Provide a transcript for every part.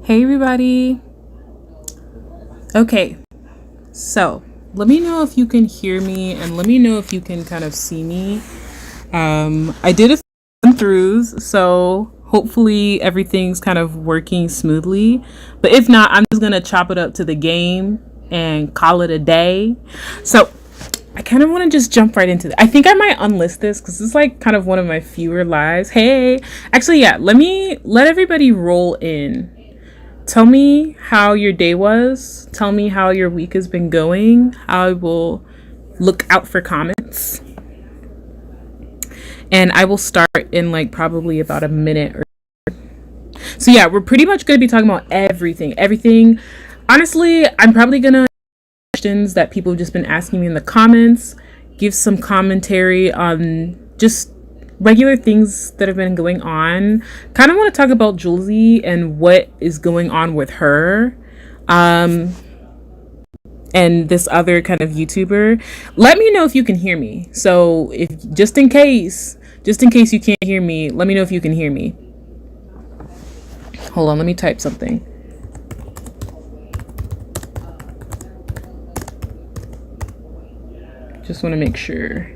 Hey everybody. Okay, so let me know if you can hear me and let me know if you can kind of see me. I did a few run-throughs, so hopefully everything's kind of working smoothly. But if not, I'm just gonna chop it up to the game and call it a day. So I kind of want to just jump right into it. I think I might unlist this because it's like kind of one of my fewer lives. Hey, actually, yeah, let everybody roll in. Tell me how your day was. Tell me how your week has been going. I will look out for comments. And I will start in like probably about a minute or so. Yeah, we're pretty much going to be talking about everything. Everything. Honestly, I'm probably going to questions that people have just been asking me in the comments, give some commentary on just regular things that have been going on. Kind of want to talk about Jouelzy and what is going on with her and this other kind of YouTuber. Let me know if you can hear me. So if just in case you can't hear me, let me know if you can hear me. Hold on, let me type something. Just want to make sure.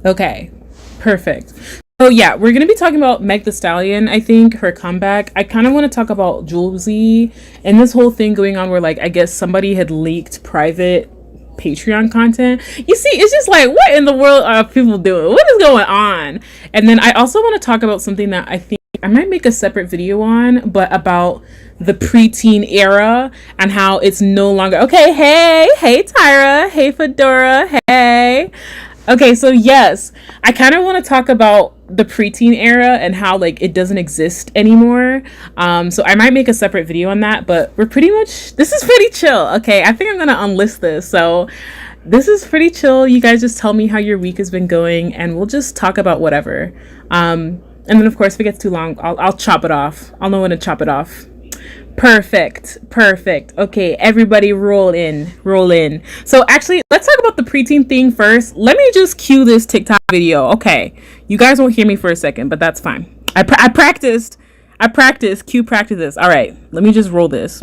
Okay, perfect. So yeah, we're gonna be talking about Meg The Stallion, I think, her comeback. I kind of want to talk about Joulzey and this whole thing going on where like I guess somebody had leaked private Patreon content. You see, it's just like, what in the world are people doing? What is going on? And then I also want to talk about something that I think I might make a separate video on, but about the preteen era and how it's no longer okay. Hey Tyra, hey Fedora, hey. Okay, so yes, I kind of want to talk about the preteen era and how like it doesn't exist anymore. So I might make a separate video on that, but this is pretty chill. Okay, I think I'm gonna unlist this. So this is pretty chill. You guys just tell me how your week has been going, and we'll just talk about whatever. And then of course, if it gets too long, I'll chop it off. I'll know when to chop it off. Perfect. Okay, everybody roll in. So actually, let's talk about the preteen thing first. Let me just cue this TikTok video. Okay, you guys won't hear me for a second, but that's fine. I practiced. Cue practice this. All right, let me just roll this.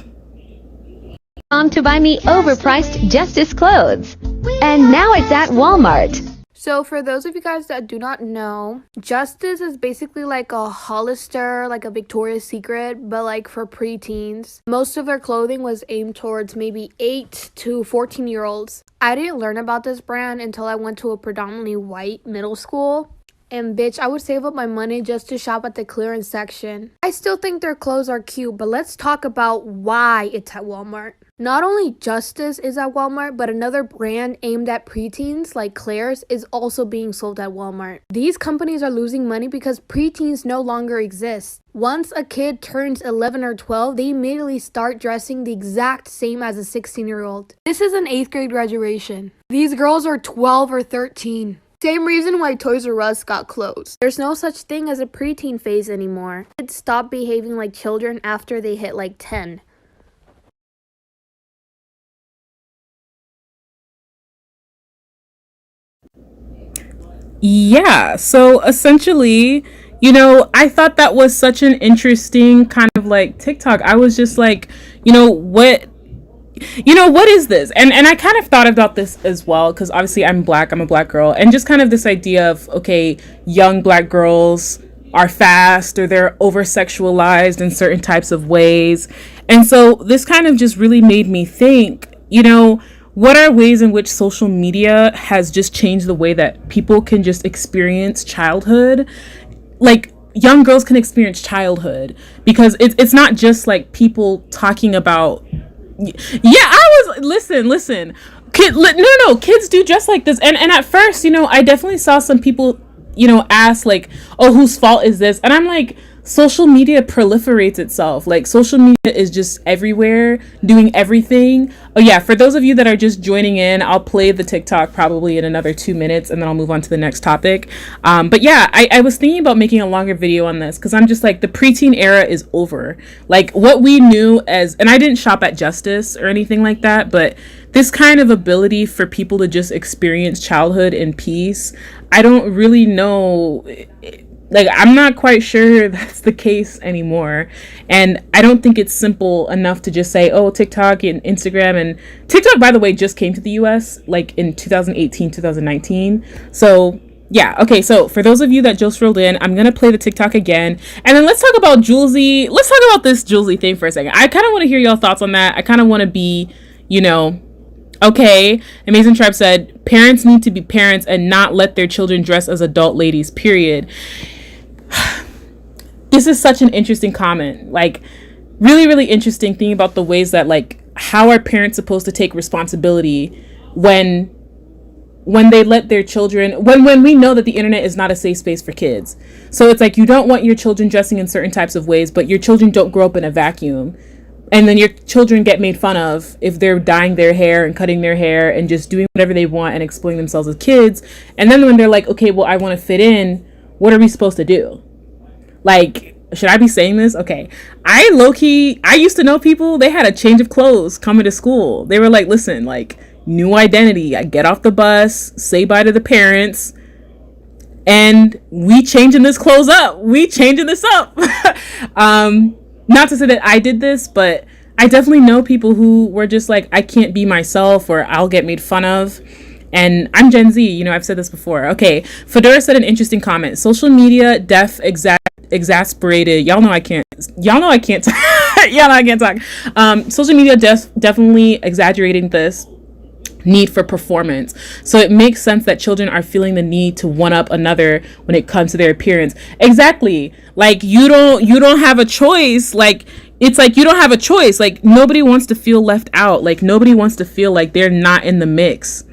To buy me overpriced Justice clothes. And now it's at Walmart. So for those of you guys that do not know, Justice is basically like a Hollister, like a Victoria's Secret, but like for preteens. Most of their clothing was aimed towards maybe 8 to 14-year-olds. I didn't learn about this brand until I went to a predominantly white middle school. And bitch, I would save up my money just to shop at the clearance section. I still think their clothes are cute, but let's talk about why it's at Walmart. Not only Justice is at Walmart, but another brand aimed at preteens like Claire's is also being sold at Walmart. These companies are losing money because preteens no longer exist. Once a kid turns 11 or 12, they immediately start dressing the exact same as a 16-year-old. This is an 8th grade graduation. These girls are 12 or 13. Same reason why Toys R Us got closed. There's no such thing as a preteen phase anymore. Kids stop behaving like children after they hit like 10. Yeah, so essentially, I thought that was such an interesting kind of like TikTok. I was just like, what is this? And I kind of thought about this as well, because obviously I'm a black girl, and just kind of this idea of, okay, young black girls are fast or they're over sexualized in certain types of ways. And so this kind of just really made me think, what are ways in which social media has just changed the way that people can just experience childhood? Like, young girls can experience childhood because it's not just like people talking about. Yeah, listen. Kids do dress like this, and at first, I definitely saw some people, ask like, oh, whose fault is this? And I'm like, social media proliferates itself. Like, social media is just everywhere, doing everything. Oh yeah, for those of you that are just joining in, I'll play the TikTok probably in another 2 minutes, and then I'll move on to the next topic. But yeah, I was thinking about making a longer video on this, because I'm just like, the preteen era is over. Like, what we knew as, and I didn't shop at Justice or anything like that, but this kind of ability for people to just experience childhood in peace, I don't really know. Like, I'm not quite sure that's the case anymore. And I don't think it's simple enough to just say, oh, TikTok and Instagram. And TikTok, by the way, just came to the US like in 2018, 2019. So yeah, okay, so for those of you that just rolled in, I'm gonna play the TikTok again. And then let's talk about Jouelzy. Let's talk about this Jouelzy thing for a second. I kind of want to hear y'all thoughts on that. I kind of want to be, okay. Amazing Tribe said, parents need to be parents and not let their children dress as adult ladies, period. This is such an interesting comment. Like, really, really interesting thing about the ways that, like, how are parents supposed to take responsibility when they let their children, when we know that the internet is not a safe space for kids. So it's like, you don't want your children dressing in certain types of ways, but your children don't grow up in a vacuum. And then your children get made fun of if they're dyeing their hair and cutting their hair and just doing whatever they want and exploiting themselves as kids. And then when they're like, okay, well, I want to fit in, what are we supposed to do? Like, should I be saying this? Okay. I used to know people, they had a change of clothes coming to school. They were like, listen, like, new identity. I get off the bus, say bye to the parents, and we changing this clothes up. We changing this up. Not to say that I did this, but I definitely know people who were just like, I can't be myself, or I'll get made fun of. And I'm Gen Z, I've said this before. Okay, Fedora said an interesting comment. Social media exasperated. Y'all know I can't talk. Y'all know I can't talk. Social media definitely exaggerating this need for performance. So it makes sense that children are feeling the need to one up another when it comes to their appearance. Exactly. Like, you don't have a choice. Like, it's like, you don't have a choice. Like, nobody wants to feel left out. Like, nobody wants to feel like they're not in the mix.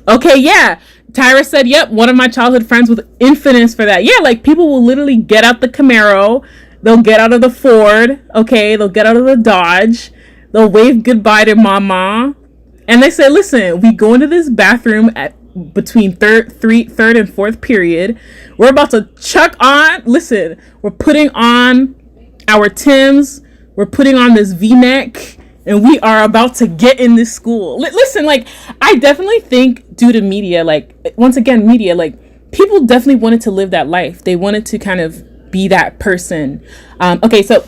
Okay, yeah. Tyra said, yep, one of my childhood friends was infamous for that. Yeah, like, people will literally get out the Camaro. They'll get out of the Ford. Okay, they'll get out of the Dodge. They'll wave goodbye to mama. And they say, listen, we go into this bathroom at between third and fourth period. We're about to chuck on. Listen, we're putting on our Timbs. We're putting on this V-neck. And we are about to get in this school. Listen, like, I definitely think due to media, like, once again, media, like, people definitely wanted to live that life. They wanted to kind of be that person. Okay, so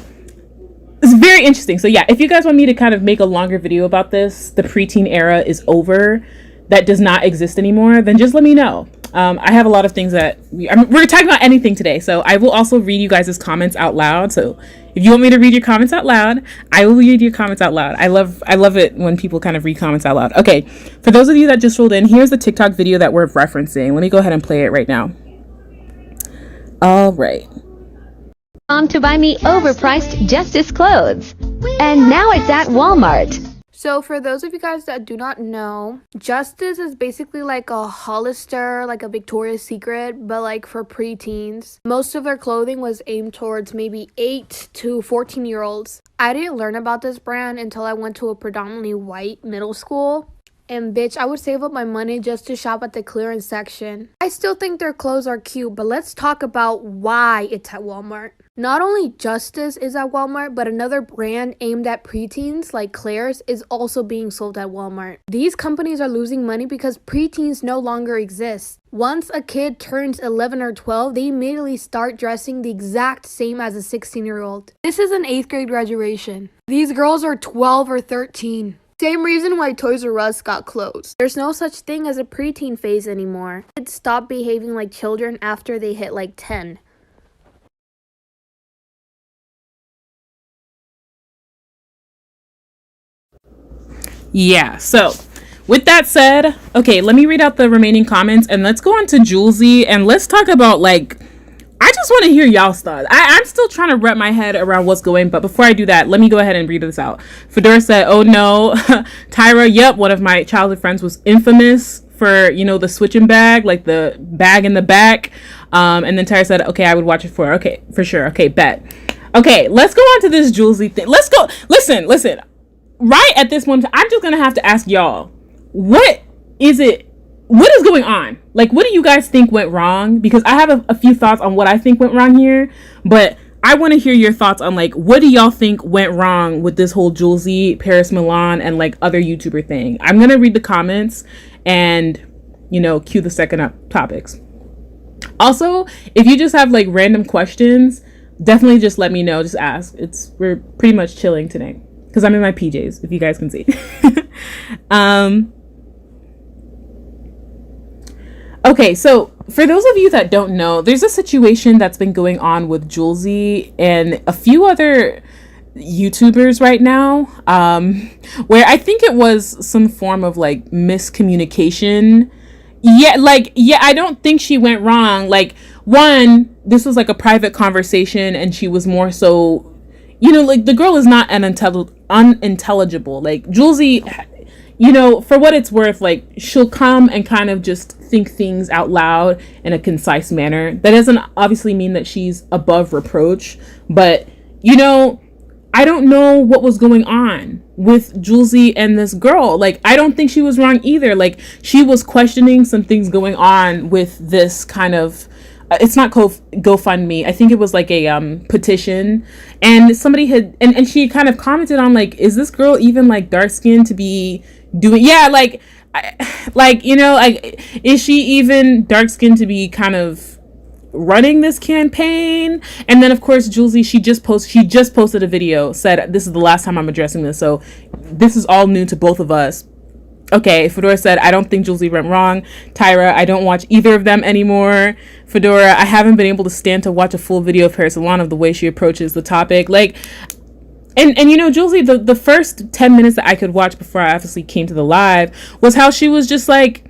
it's very interesting. So yeah, if you guys want me to kind of make a longer video about this, the preteen era is over, that does not exist anymore, then just let me know. I have a lot of things that we're talking about anything today. So I will also read you guys' comments out loud. So if you want me to read your comments out loud, I will read your comments out loud. I love it when people kind of read comments out loud. Okay, for those of you that just rolled in, here's the TikTok video that we're referencing. Let me go ahead and play it right now. All right. To buy me overpriced Justice clothes. And now it's at Walmart. So for those of you guys that do not know, Justice is basically like a Hollister, like a Victoria's Secret, but like for preteens. Most of their clothing was aimed towards maybe 8 to 14-year-olds. I didn't learn about this brand until I went to a predominantly white middle school. And bitch, I would save up my money just to shop at the clearance section. I still think their clothes are cute, but let's talk about why it's at Walmart. Not only Justice is at Walmart, but another brand aimed at preteens like Claire's is also being sold at Walmart. These companies are losing money because preteens no longer exist. Once a kid turns 11 or 12, they immediately start dressing the exact same as a 16-year-old. This is an 8th grade graduation. These girls are 12 or 13. Same reason why Toys R Us got closed. There's no such thing as a preteen phase anymore. Kids stop behaving like children after they hit like 10. Yeah, so with that said, okay, let me read out the remaining comments and let's go on to Jouelzy and let's talk about, like, I just want to hear y'all's thoughts. I'm still trying to wrap my head around what's going, but before I do that, let me go ahead and read this out. Fedora said, oh no, Tyra, yep, one of my childhood friends was infamous for, you know, the switching bag, like the bag in the back. And then Tyra said, okay, I would watch it for her. Okay, for sure. Okay, bet. Okay, let's go on to this Jouelzy thing. Let's go. Listen. Right at this one, I'm just going to have to ask y'all, what is going on? Like, what do you guys think went wrong? Because I have a few thoughts on what I think went wrong here, but I want to hear your thoughts on, like, what do y'all think went wrong with this whole Jouelzy, Paris Milan, and, like, other YouTuber thing? I'm going to read the comments and, you know, cue the second up topics. Also, if you just have, like, random questions, definitely just let me know. Just ask. We're pretty much chilling today because I'm in my PJs, if you guys can see. Okay, so for those of you that don't know, there's a situation that's been going on with Jouelzy and a few other YouTubers right now, where I think it was some form of, like, miscommunication. Yeah, I don't think she went wrong. Like, one, this was like a private conversation and she was more so, you know, like, the girl is not unintelligible. Like, Jouelzy, you know, for what it's worth, like, she'll come and kind of just think things out loud in a concise manner. That doesn't obviously mean that she's above reproach, but, you know, I don't know what was going on with Jouelzy and this girl. Like, I don't think she was wrong either. Like, she was questioning some things going on with this kind of, it's not GoFundMe. I think it was like a petition, and somebody had, and she kind of commented on, like, is this girl even, like, dark skinned to be doing, like, you know, like, is she even dark skinned to be kind of running this campaign? And then, of course, Jouelzy, she just posted a video, said, this is the last time I'm addressing this, so this is all new to both of us. Okay, Fedora said, I don't think Jouelzy went wrong. Tyra, I don't watch either of them anymore. Fedora, I haven't been able to stand to watch a full video of Paris Milan of the way she approaches the topic. Like, and you know, Jouelzy, the first 10 minutes that I could watch before I obviously came to the live was how she was just like,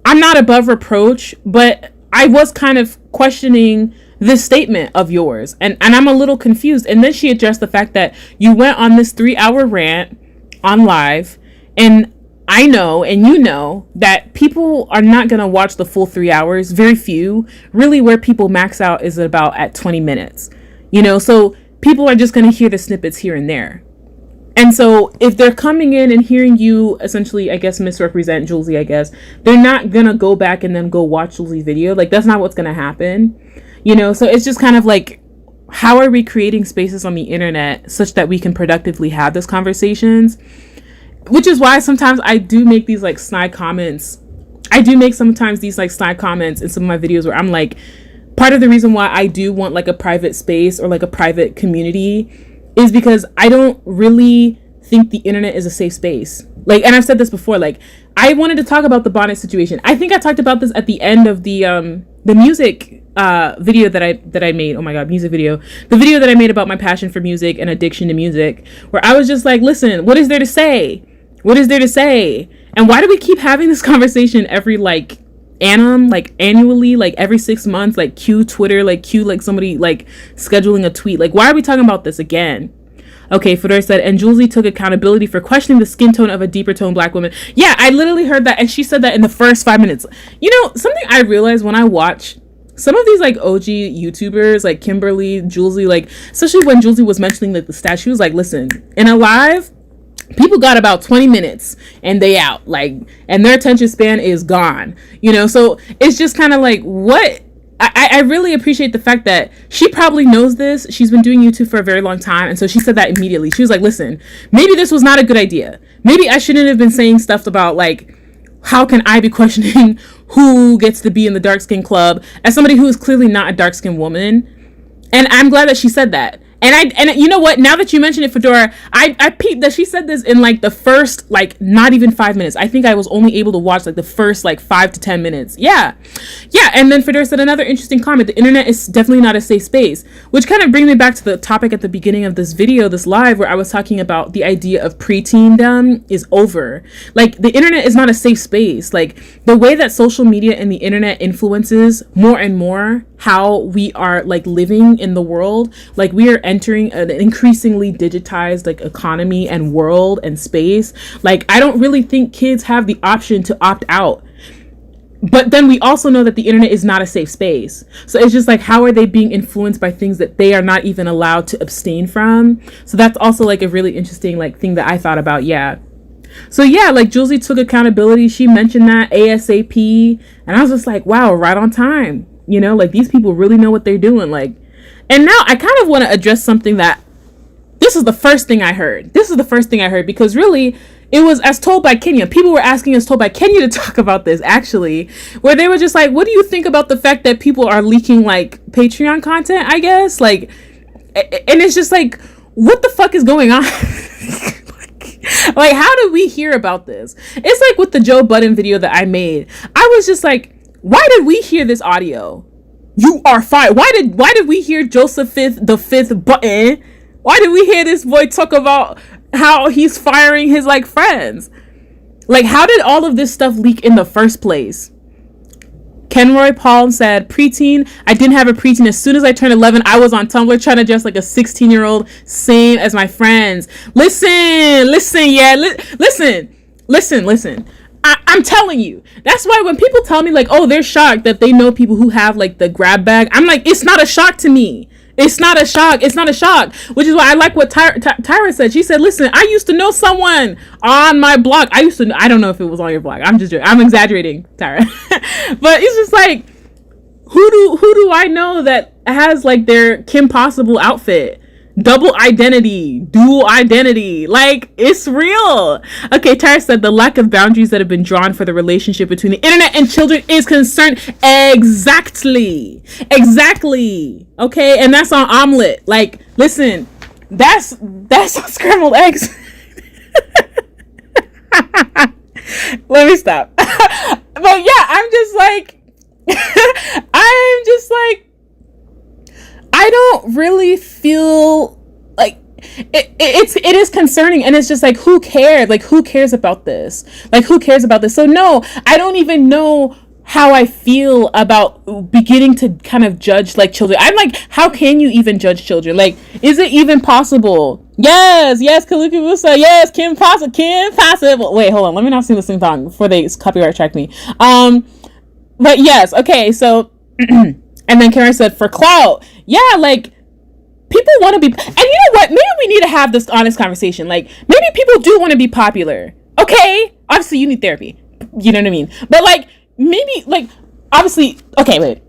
I'm not above reproach, but I was kind of questioning this statement of yours. And I'm a little confused. And then she addressed the fact that you went on this 3-hour rant on live, and I know, and you know, that people are not going to watch the full 3 hours. Very few. Really, where people max out is about at 20 minutes. You know, so people are just going to hear the snippets here and there. And so if they're coming in and hearing you essentially, I guess, misrepresent Jouelzy, I guess, they're not going to go back and then go watch Jouelzy's video. Like, that's not what's going to happen. You know, so it's just kind of like, how are we creating spaces on the internet such that we can productively have these conversations? Which is why sometimes I do make these, like, snide comments. I do make sometimes these, like, snide comments in some of my videos where I'm like, part of the reason why I do want, like, a private space or, like, a private community is because I don't really think the internet is a safe space. Like, and I've said this before, like, I wanted to talk about the bonnet situation. I think I talked about this at the end of the music video that I made. Oh my god, music video. The video that I made about my passion for music and addiction to music, where I was just like, listen, what is there to say? What is there to say? And why do we keep having this conversation every, like, annually, like, every 6 months, like, cue Twitter, like, cue, like, somebody, like, scheduling a tweet? Like, why are we talking about this again? Okay, Fedora said, and Jouelzy took accountability for questioning the skin tone of a deeper tone black woman. Yeah, I literally heard that, and she said that in the first 5 minutes. You know, something I realized when I watch some of these, like, OG YouTubers, like Kimberly, Jouelzy, like, especially when Jouelzy was mentioning, like, the stat, she was like, listen, in a live, people got about 20 minutes and they out, like, and their attention span is gone, you know? So it's just kind of like, what? I really appreciate the fact that she probably knows this. She's been doing YouTube for a very long time. And so she said that immediately. She was like, listen, maybe this was not a good idea. Maybe I shouldn't have been saying stuff about, like, how can I be questioning who gets to be in the dark skin club as somebody who is clearly not a dark skinned woman. And I'm glad that she said that. And you know what? Now that you mention it, Fedora, I peeped that she said this in, like, the first, like, not even 5 minutes. I think I was only able to watch, like, the first, like, 5 to 10 minutes. Yeah. And then Fedora said another interesting comment. The internet is definitely not a safe space, which kind of brings me back to the topic at the beginning of this video, this live, where I was talking about the idea of preteendom is over. Like, the internet is not a safe space. Like, the way that social media and the internet influences more and more how we are, like, living in the world, like, we are entering an increasingly digitized, like, economy and world and space. Like, I don't really think kids have the option to opt out. But then we also know that the internet is not a safe space. So it's just like, how are they being influenced by things that they are not even allowed to abstain from? So that's also like a really interesting like thing that I thought about. Yeah. So yeah, like Jouelzy took accountability. She mentioned that ASAP. And I was just like, wow, right on time. You know, like these people really know what they're doing. Like, and now I kind of want to address something that this is the first thing I heard. Because really it was as told by Kenya. People were asking as told by Kenya to talk about this actually, where they were just like, what do you think about the fact that people are leaking like Patreon content, I guess? Like, and it's just like, what the fuck is going on? Like, how did we hear about this? It's like with the Joe Budden video that I made. I was just like, why did we hear this audio? You are fired. Why did we hear Joseph the fifth Button? Why did we hear this boy talk about how he's firing his like friends? Like, how did all of this stuff leak in the first place? Kenroy Paul said, preteen, I didn't have a preteen. As soon as I turned 11, I was on Tumblr trying to dress like a 16-year-old, same as my friends. Listen. I'm telling you. That's why when people tell me like, oh, they're shocked that they know people who have like the grab bag, I'm like, it's not a shock to me. It's not a shock. Which is why I like what Tyra said. She said, listen, I used to know someone on my blog. I don't know if it was on your blog. I'm exaggerating, Tyra. But it's just like, who do I know that has like their Kim Possible outfit? Double identity, dual identity, like it's real. Okay, Tyra said the lack of boundaries that have been drawn for the relationship between the internet and children is concerned. Exactly. Okay, and that's on Omelet. Like, listen, that's on scrambled eggs. Let me stop. But yeah, I'm just like I don't really feel like it is concerning, and it's just like, who cares? Like, who cares about this? So no, I don't even know how I feel about beginning to kind of judge like children. I'm like, how can you even judge children? Like, is it even possible? Yes, Kaluki Musa, yes, Kim Possible. Wait, hold on, let me not sing the same song before they copyright track me. But yes, okay, so and then Karen said, for clout, yeah, like, people want to be, and you know what, maybe we need to have this honest conversation. Like, maybe people do want to be popular, okay? Obviously, you need therapy, you know what I mean? But, like, maybe, like, obviously, okay, wait,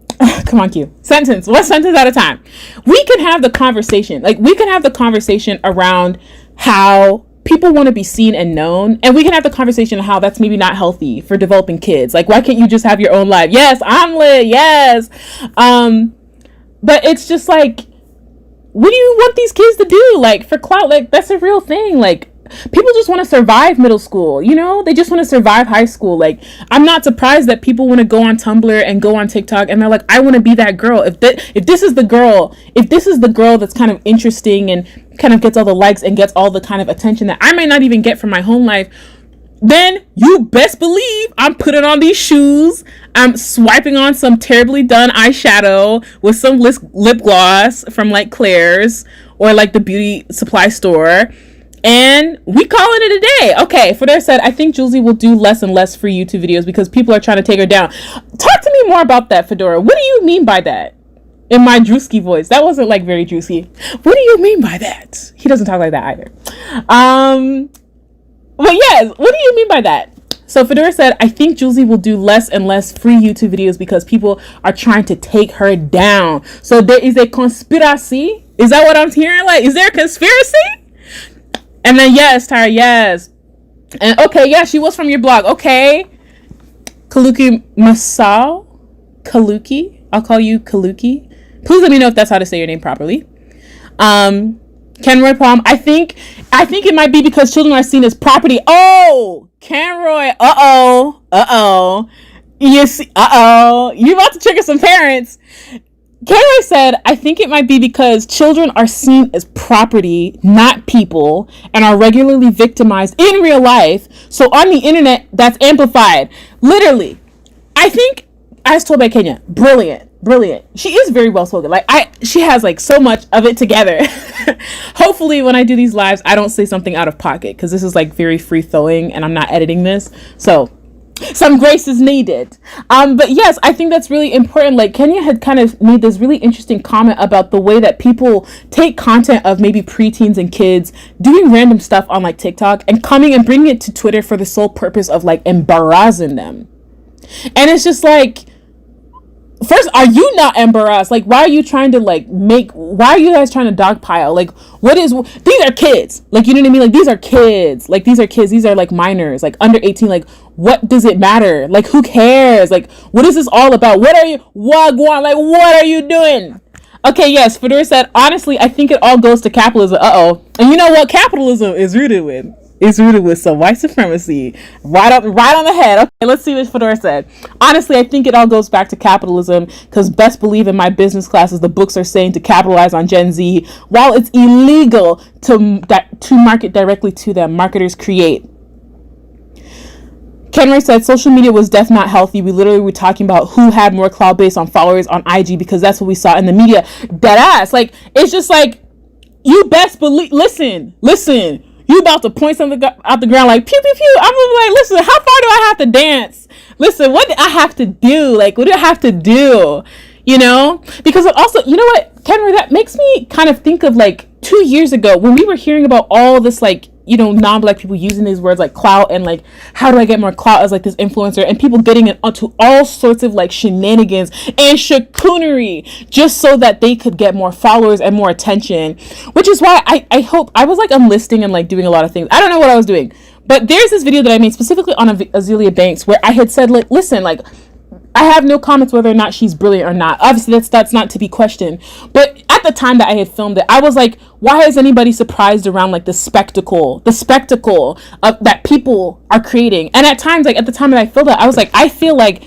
come on, Q. One sentence at a time. We can have the conversation, around how people want to be seen and known, and we can have the conversation of how that's maybe not healthy for developing kids. Like, why can't you just have your own life? Yes, I'm lit, yes. But it's just like, what do you want these kids to do? Like, for clout, like, that's a real thing. Like, people just want to survive middle school, you know? They just want to survive high school. Like, I'm not surprised that people want to go on Tumblr and go on TikTok, and they're like, I want to be that girl. If this is the girl that's kind of interesting and kind of gets all the likes and gets all the kind of attention that I might not even get from my home life, then you best believe I'm putting on these shoes, I'm swiping on some terribly done eyeshadow with some lip gloss from like Claire's or like the beauty supply store, and we calling it a day. Okay, Fedor said, I think Jouelzy will do less and less free YouTube videos because people are trying to take her down. Talk to me more about that, Fedora. What do you mean by that? In my Drewski voice. That wasn't like very juicy. What do you mean by that? He doesn't talk like that either. But yes, what do you mean by that? So Fedora said, I think Jouelzy will do less and less free YouTube videos because people are trying to take her down. So there is a conspiracy? Is that what I'm hearing? Like, is there a conspiracy? And then yes, Tyra, yes. And okay, yeah, she was from your blog. Okay. Kaluki Masao? Kaluki? I'll call you Kaluki. Please let me know if that's how to say your name properly. Kenroy Palm, I think it might be because children are seen as property. Oh, Kenroy, you see, you about to trigger some parents. Kenroy said, I think it might be because children are seen as property, not people, and are regularly victimized in real life. So on the internet, that's amplified. Literally, I think, as told by Kenya, brilliant. She is very well spoken. Like, she has like so much of it together. Hopefully when I do these lives, I don't say something out of pocket, because this is like very free flowing and I'm not editing this. So Some grace is needed. But yes, I think that's really important. Like Kenya had kind of made this really interesting comment about the way that people take content of maybe preteens and kids doing random stuff on like TikTok and coming and bringing it to Twitter for the sole purpose of like embarrassing them. And it's just like, first, are you not embarrassed? Like, why are you trying to like why are you guys trying to dogpile? Like, these are kids. Like, you know what I mean? Like, these are kids. Like, these are kids. These are like minors, like under 18. Like, what does it matter? Like, who cares? Like, what is this all about? What are you, Wagwan? Like, what are you doing? Okay, yes, Fedora said, honestly, I think it all goes to capitalism. And you know what capitalism is rooted with? It's rooted with some white supremacy. Right on the head. Okay, let's see what Fedora said. Honestly, I think it all goes back to capitalism, because best believe in my business classes, the books are saying to capitalize on Gen Z. While it's illegal to market directly to them, marketers create. Kenray said, social media was definitely not healthy. We literally were talking about who had more clout based on followers on IG, because that's what we saw in the media. Dead ass. Like, it's just like, you best believe, listen, you about to point something out the ground like, pew, pew, pew. I'm like, listen, how far do I have to dance? Listen, what do I have to do? Like, what do I have to do? You know? Because also, you know what, Kenray, that makes me kind of think of like 2 years ago when we were hearing about all this, like, you know, non-black people using these words like clout and like, how do I get more clout as like this influencer, and people getting into all sorts of like shenanigans and chicoonery just so that they could get more followers and more attention, which is why I hope I was like unlisting and like doing a lot of things. I don't know what I was doing, but there's this video that I made specifically on Azealia Banks where I had said, like, listen, like, I have no comments whether or not she's brilliant or not. Obviously, that's not to be questioned. But at the time that I had filmed it, I was like, why is anybody surprised around like the spectacle of that people are creating? And at times, like at the time that I filmed it, I was like, I feel like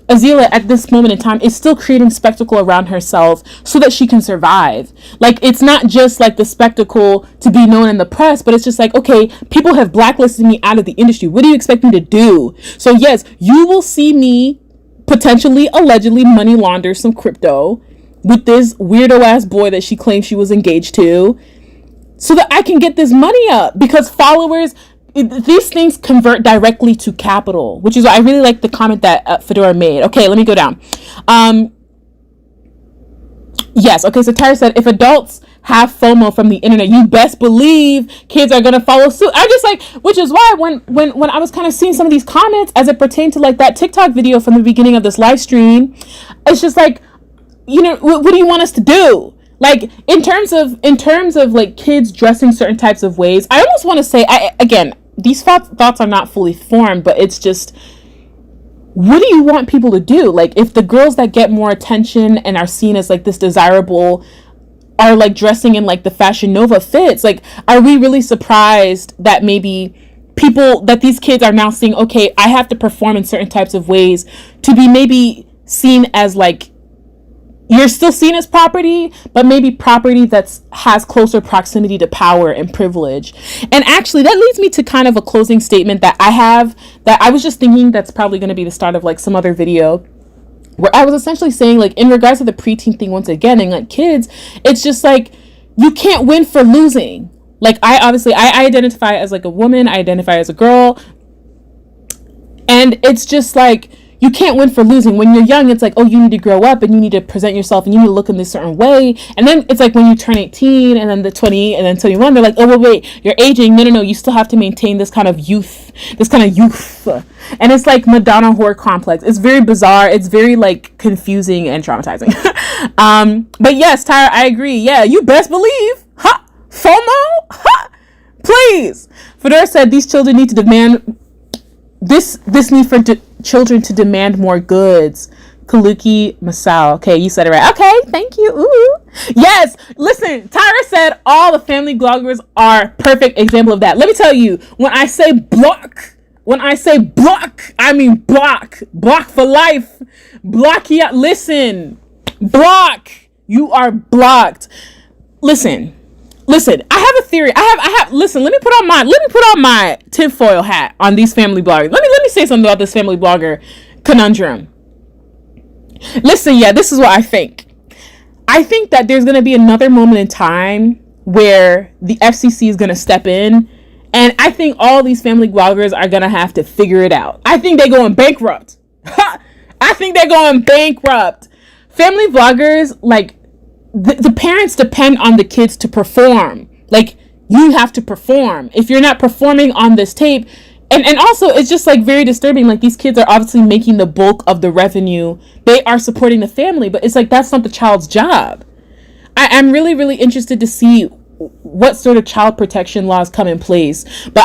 Azealia at this moment in time is still creating spectacle around herself so that she can survive. Like, it's not just like the spectacle to be known in the press, but it's just like, okay, people have blacklisted me out of the industry. What do you expect me to do? So yes, you will see me potentially, allegedly money launder some crypto with this weirdo ass boy that she claims she was engaged to, so that I can get this money up, because followers, these things convert directly to capital, which is why I really like the comment that Fedora made. Okay, let me go down. Yes, okay, so Tara said, if adults have FOMO from the internet, you best believe kids are gonna follow suit. I just like, which is why when I was kind of seeing some of these comments as it pertained to like that TikTok video from the beginning of this live stream, it's just like, you know, what do you want us to do? Like, in terms of like kids dressing certain types of ways, I almost want to say, again, these thoughts are not fully formed, but it's just, what do you want people to do? Like, if the girls that get more attention and are seen as like this desirable are like dressing in like the Fashion Nova fits, like, are we really surprised that maybe that these kids are now seeing, okay, I have to perform in certain types of ways to be maybe seen as like, you're still seen as property, but maybe property that has closer proximity to power and privilege. And actually, that leads me to kind of a closing statement that I have, that I was just thinking that's probably going to be the start of like some other video, where I was essentially saying, like, in regards to the preteen thing once again, and like kids, it's just like, you can't win for losing. Like, I identify as like a woman, I identify as a girl, and it's just like, you can't win for losing. When you're young, it's like, oh, you need to grow up and you need to present yourself and you need to look in this certain way. And then it's like when you turn 18 and then the 20 and then 21, they're like, oh, wait, you're aging. No, you still have to maintain this kind of youth. And it's like Madonna whore complex. It's very bizarre. It's very like confusing and traumatizing. But yes, Tyra, I agree. Yeah, you best believe. Ha! FOMO? Ha! Please. Fedora said these children need to demand this need for children to demand more goods. Kaluki Masao. Okay, you said it right. Okay, thank you. Ooh. Yes, listen, Tyra said all the family bloggers are perfect example of that. Let me tell you, when I say block, I mean block. Block for life. Block ya. Listen, block. You are blocked. Listen, I have a theory. Listen, let me put on my tinfoil hat on these family bloggers. Let me say something about this family blogger conundrum. Listen, yeah, this is what I think. I think that there's going to be another moment in time where the FCC is going to step in And I think all these family bloggers are gonna have to figure it out. I think they're going bankrupt. I think they're going bankrupt. Family vloggers, like, the parents depend on the kids to perform. Like, you have to perform. If you're not performing on this tape, and also it's just like very disturbing. Like, these kids are obviously making the bulk of the revenue. They are supporting the family, but it's like that's not the child's job. I'm really, really interested to see what sort of child protection laws come in place. But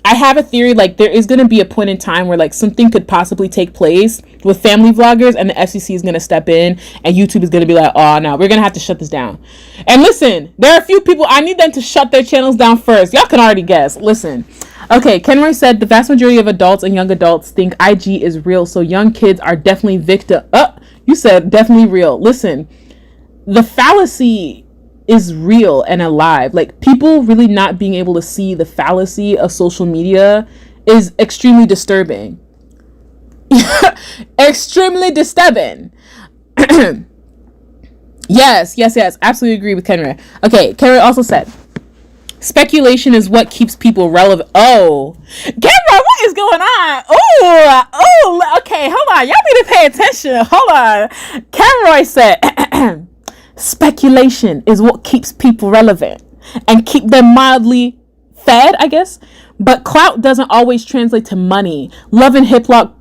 I have a theory, like, there is going to be a point in time where, like, something could possibly take place with family vloggers, and the FCC is going to step in, and YouTube is going to be like, oh no, we're going to have to shut this down. And listen, there are a few people, I need them to shut their channels down first. Y'all can already guess. Listen. Okay, Kenroy said the vast majority of adults and young adults think IG is real, so young kids are definitely victim. You said definitely real. Listen, the fallacy is real and alive. Like, people really not being able to see the fallacy of social media is extremely disturbing. Extremely disturbing. Yes, absolutely agree with Kenroy. Okay, Kenroy also said speculation is what keeps people relevant. Oh, Kenroy, what is going on? Oh, okay, hold on, y'all need to pay attention. Hold on. Kenroy said speculation is what keeps people relevant and keep them mildly fed, I guess. But clout doesn't always translate to money. Love and hip hop.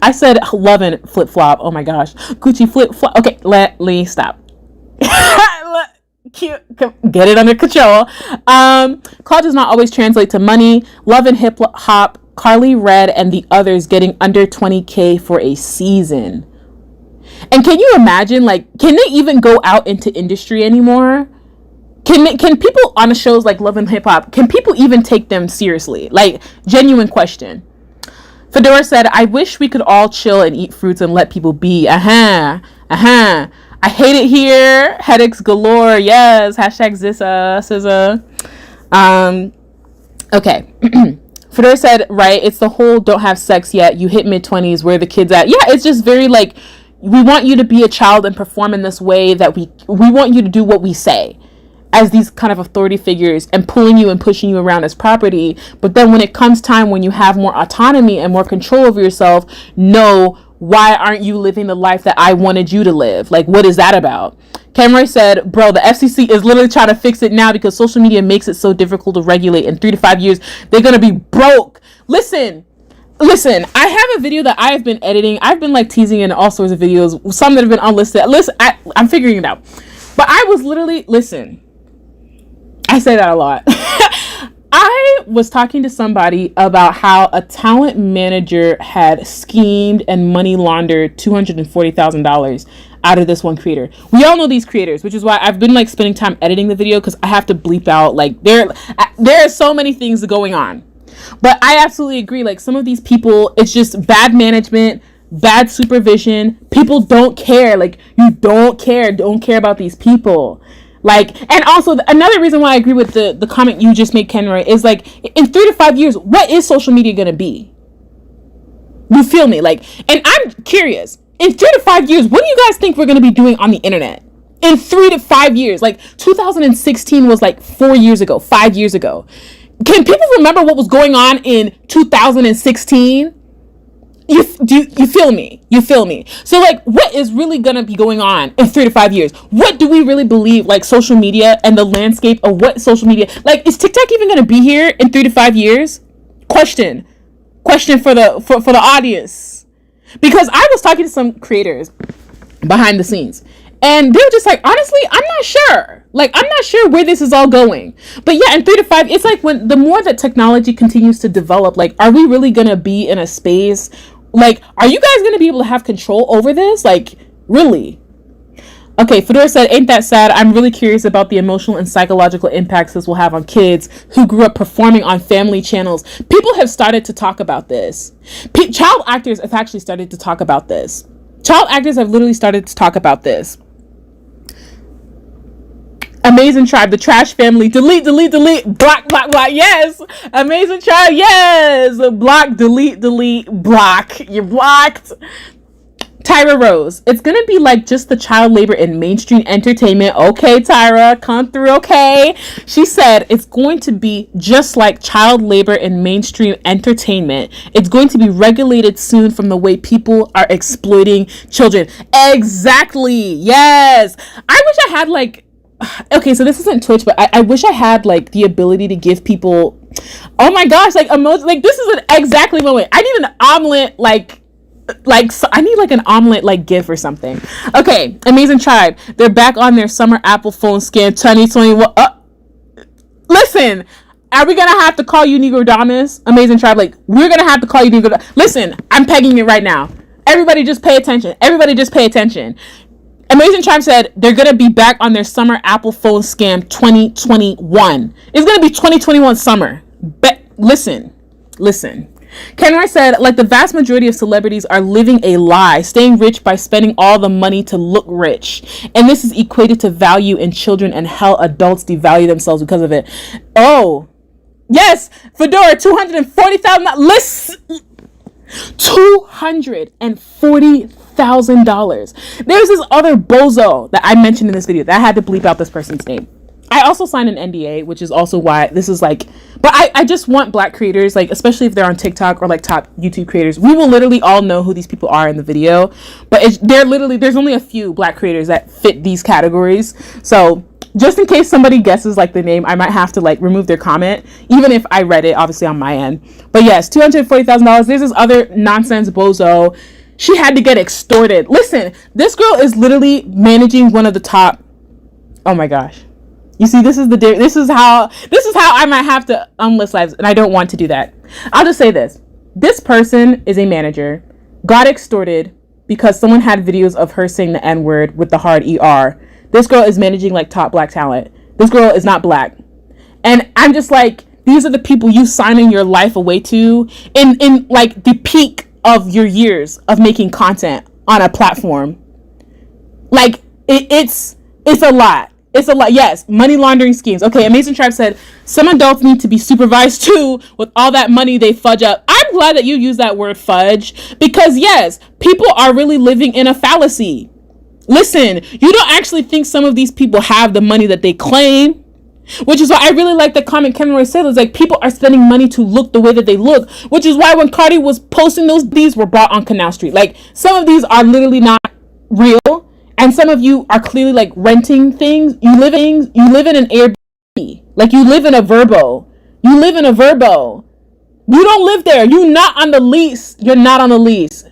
I said love and flip flop. Oh my gosh. Gucci flip flop. Okay, let me stop. Cute. Get it under control. Clout does not always translate to money. Love and hip hop. Carly Red and the others getting under 20K for a season. And can you imagine, like, can they even go out into industry anymore? Can people on shows like Love and Hip Hop, can people even take them seriously? Like, genuine question. Fedora said, I wish we could all chill and eat fruits and let people be. I hate it here. Headaches galore. Yes. Hashtag SZA. Okay. Fedora said, right, it's the whole don't have sex yet. You hit mid-20s. Where the kids at? Yeah, it's just very like, we want you to be a child and perform in this way that we want you to do what we say as these kind of authority figures and pulling you and pushing you around as property. But then when it comes time when you have more autonomy and more control over yourself, no, why aren't you living the life that I wanted you to live? Like, what is that about? Cameron said, bro, the FCC is literally trying to fix it now because social media makes it so difficult to regulate. In 3 to 5 years, they're going to be broke. Listen, I have a video that I have been editing. I've been like teasing in all sorts of videos, some that have been unlisted. Listen, I'm figuring it out. But I was literally, listen, I say that a lot. I was talking to somebody about how a talent manager had schemed and money laundered $240,000 out of this one creator. We all know these creators, which is why I've been like spending time editing the video because I have to bleep out, like, there are so many things going on. But I absolutely agree. Like, some of these people, it's just bad management, bad supervision. People don't care. Like, you don't care about these people. Like, and also another reason why I agree with the comment you just made, Kenroy, is like, in 3 to 5 years, what is social media going to be? You feel me? Like, and I'm curious, in 3 to 5 years, what do you guys think we're going to be doing on the internet? In 3 to 5 years, like 2016 was like 4 years ago, 5 years ago. Can people remember what was going on in 2016? You feel me? You feel me? So, like, what is really gonna be going on in 3 to 5 years? What do we really believe, like, social media and the landscape of what social media, like, is TikTok even gonna be here in 3 to 5 years? Question for the audience. Because I was talking to some creators behind the scenes, and they were just like, honestly, I'm not sure. Like, I'm not sure where this is all going. But yeah, in 3 to 5, it's like when the more that technology continues to develop, like, are we really going to be in a space? Like, are you guys going to be able to have control over this? Like, really? Okay, Fedora said, ain't that sad? I'm really curious about the emotional and psychological impacts this will have on kids who grew up performing on family channels. People have started to talk about this. Child actors have actually started to talk about this. Child actors have literally started to talk about this. Amazing Tribe, the Trash Family, delete, block, yes. Amazing Tribe, yes. Block, delete, block. You're blocked. Tyra Rose, it's gonna be like just the child labor in mainstream entertainment. Okay, Tyra, come through. Okay, she said it's going to be just like child labor in mainstream entertainment. It's going to be regulated soon from the way people are exploiting children. Exactly. Yes. I wish I had like, okay, so this isn't Twitch, but I wish I had like the ability to give people, oh my gosh, like emoji. Like this is an exactly moment. I need an omelet so I need like an omelet like gif or something. Okay, Amazing Tribe, they're back on their summer Apple phone scam 2021. Listen, are we gonna have to call you Negrodamus? Amazing Tribe, like we're gonna have to call you Negrodamus. Listen, I'm pegging it right now. Everybody just pay attention. Everybody just pay attention. Amazing Tribe said they're gonna be back on their summer Apple phone scam 2021. It's gonna be 2021 summer. Listen. Kenroy said, like the vast majority of celebrities are living a lie, staying rich by spending all the money to look rich. And this is equated to value in children and how adults devalue themselves because of it. Oh, yes, Fedora, $240,000. Listen, $240,000. There's this other bozo that I mentioned in this video that I had to bleep out this person's name. I also signed an NDA, which is also why this is like, but I just want black creators, like, especially if they're on TikTok or like top YouTube creators, we will literally all know who these people are in the video, but there's only a few black creators that fit these categories. So just in case somebody guesses like the name, I might have to like remove their comment, even if I read it, obviously on my end. But yes, $240,000. There's this other nonsense bozo. She had to get extorted. Listen, this girl is literally managing one of the top, oh my gosh. You see, this is how I might have to unlist lives, and I don't want to do that. I'll just say this. This person is a manager, got extorted because someone had videos of her saying the N-word with the hard ER. This girl is managing like top black talent. This girl is not black. And I'm just like, these are the people you signing your life away to in like the peak of your years of making content on a platform. Like it's a lot. It's a lot. Yes, money laundering schemes. Okay, Amazing Tribe said some adults need to be supervised too with all that money they fudge up. I'm glad that you use that word fudge because yes, people are really living in a fallacy. Listen, you don't actually think some of these people have the money that they claim, which is why I really like the comment Kenroy said. It's like people are spending money to look the way that they look, which is why when Cardi was posting these were bought on Canal Street. Like some of these are literally not real. And some of you are clearly like renting things. You live in an Airbnb. Like you live in a Verbo. You don't live there. You're not on the lease.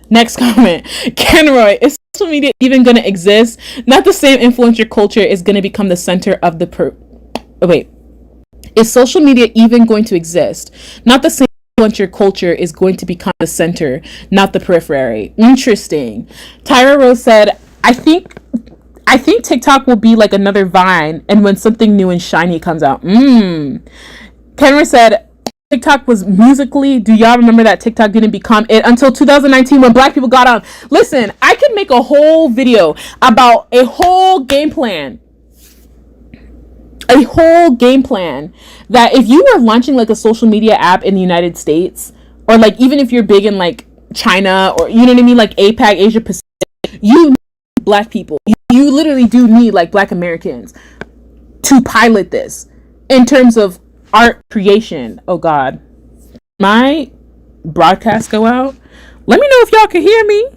Next comment. Kenroy, is social media even going to exist? Not the same influencer culture is going to become the center of the Is social media even going to exist? Not the same influencer culture is going to become the center, not the periphery. Interesting. Tyra Rose said, I think TikTok will be like another Vine, and when something new and shiny comes out. Kenroy said TikTok was Musically. Do y'all remember that TikTok didn't become it until 2019 when black people got on? Listen, I could make a whole video about a whole game plan that if you were launching like a social media app in the United States, or like even if you're big in like China, or you know what I mean, like APAC, Asia Pacific, you black people, you literally do need like black Americans to pilot this in terms of art creation. Oh God, my broadcast go out. Let me know if y'all can hear me.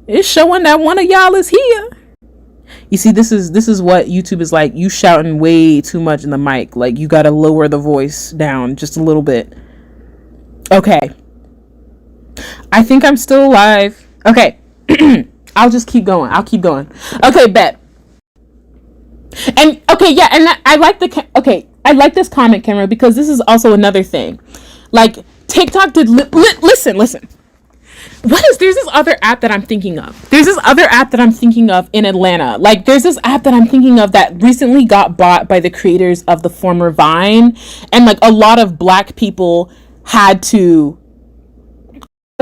It's showing that one of y'all is here. You see, this is what YouTube is like. You shouting way too much in the mic. Like you gotta lower the voice down just a little bit. Okay, I think I'm still alive. Okay. I'll just keep going. Okay, bet. And okay, yeah, and I like this comment, Cameron, because this is also another thing. Like TikTok did listen. There's this other app that I'm thinking of. In Atlanta. Like there's this app that I'm thinking of that recently got bought by the creators of the former Vine, and like a lot of black people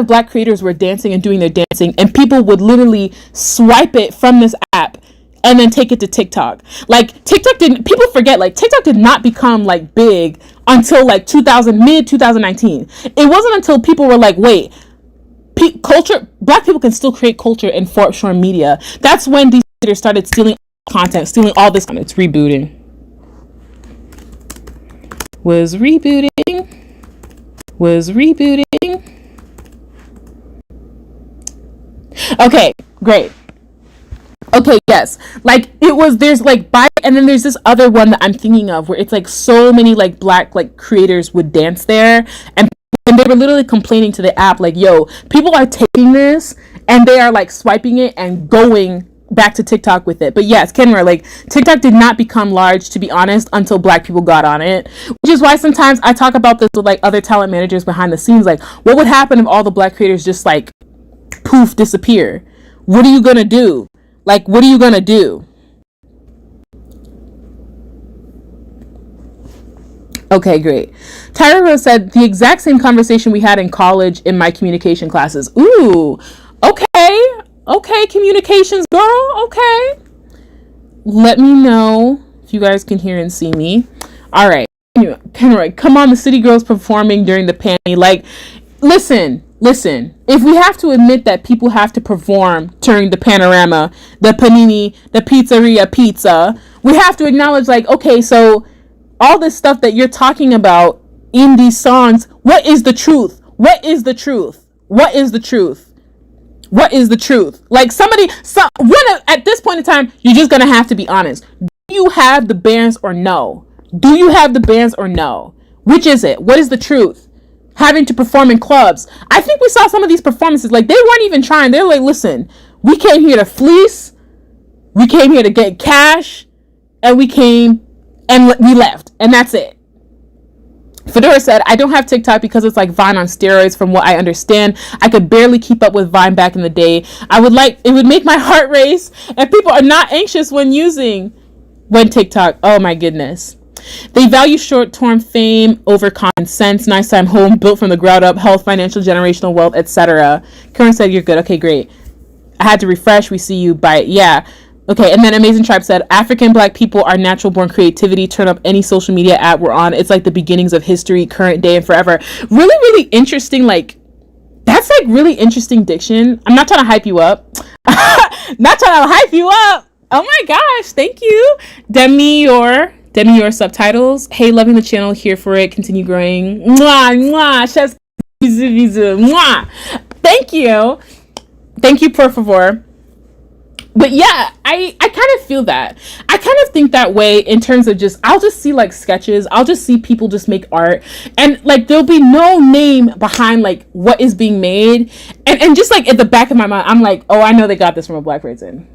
black creators were dancing and doing their dancing, and people would literally swipe it from this app and then take it to TikTok. Like people forget, like TikTok did not become like big until like mid 2019. It wasn't until people were like, wait, Black people can still create culture in short media. That's when these creators started stealing content, stealing all this. It's rebooting. Was rebooting. Okay, great. Okay, yes. Like, it was, there's like and then there's this other one that I'm thinking of where it's like so many like Black like creators would dance there, and they were literally complaining to the app like, yo, people are taking this and they are like swiping it and going back to TikTok with it. But yes, Kenra, like, TikTok did not become large, to be honest, until Black people got on it, which is why sometimes I talk about this with like other talent managers behind the scenes. Like, what would happen if all the Black creators just like poof disappear? What are you gonna do? Like, what are you gonna do? Okay, great. Tyra Rose said, the exact same conversation we had in college in my communication classes. Ooh, okay, communications girl, okay. Let me know if you guys can hear and see me. All right, Kenroy, come on, the city girls performing during the panty. Like, listen, if we have to admit that people have to perform during the panorama, the panini, the pizzeria pizza, we have to acknowledge, like, okay, so all this stuff that you're talking about in these songs, what is the truth? What is the truth? What is the truth? What is the truth? Like, at this point in time, you're just gonna have to be honest. Do you have the bands or no? Do you have the bands or no? Which is it? What is the truth? Having to perform in clubs. I think we saw some of these performances, like, they weren't even trying. They're like, listen, we came here to fleece, we came here to get cash, and we came and we left, and that's it. Fedora said, I don't have TikTok because it's like Vine on steroids from what I understand. I could barely keep up with Vine back in the day. It would make my heart race, and people are not anxious when TikTok. Oh my goodness. They value short-term fame over common sense, nice time home, built from the ground up, health, financial, generational wealth, etc. Karen said, you're good. Okay, great. I had to refresh. We see you. Bye. Yeah. Okay, and then Amazing Tribe said, African Black people are natural born creativity. Turn up any social media app we're on. It's like the beginnings of history, current day, and forever. Really, really interesting. Like, that's like really interesting diction. I'm not trying to hype you up. Not trying to hype you up. Oh my gosh, thank you. Demi your subtitles. Hey, loving the channel, here for it. Continue growing. Mwah, mwah. Chef's mwah. Thank you, por favor. But yeah, I kind of feel that. I kind of think that way in terms of I'll just see like sketches. I'll just see people just make art, and like there'll be no name behind like what is being made. And just like at the back of my mind, I'm like, oh, I know they got this from a Black person.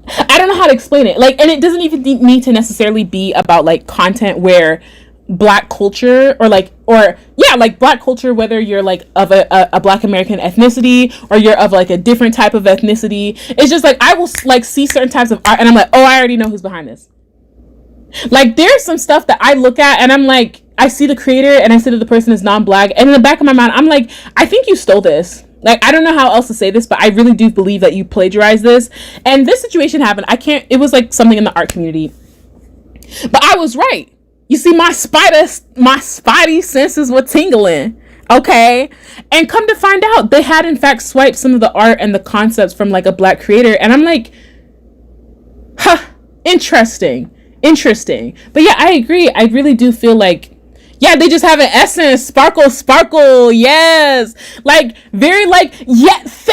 I don't know how to explain it. Like, and it doesn't even need to necessarily be about like content where Black culture like Black culture, whether you're like of a Black American ethnicity or you're of like a different type of ethnicity. It's just like I will like see certain types of art and I'm like, oh, I already know who's behind this. Like, there's some stuff that I look at and I'm like, I see the creator and I see that the person is non-Black, and in the back of my mind I'm like, I think you stole this. Like, I don't know how else to say this, but I really do believe that you plagiarized this. And this situation happened. It was like something in the art community, but I was right. You see, my spidey senses were tingling, okay? And come to find out, they had in fact swiped some of the art and the concepts from like a Black creator, and I'm like, huh, interesting. But yeah, I agree. I really do feel like, yeah, they just have an essence, sparkle, yes, like very like, yes,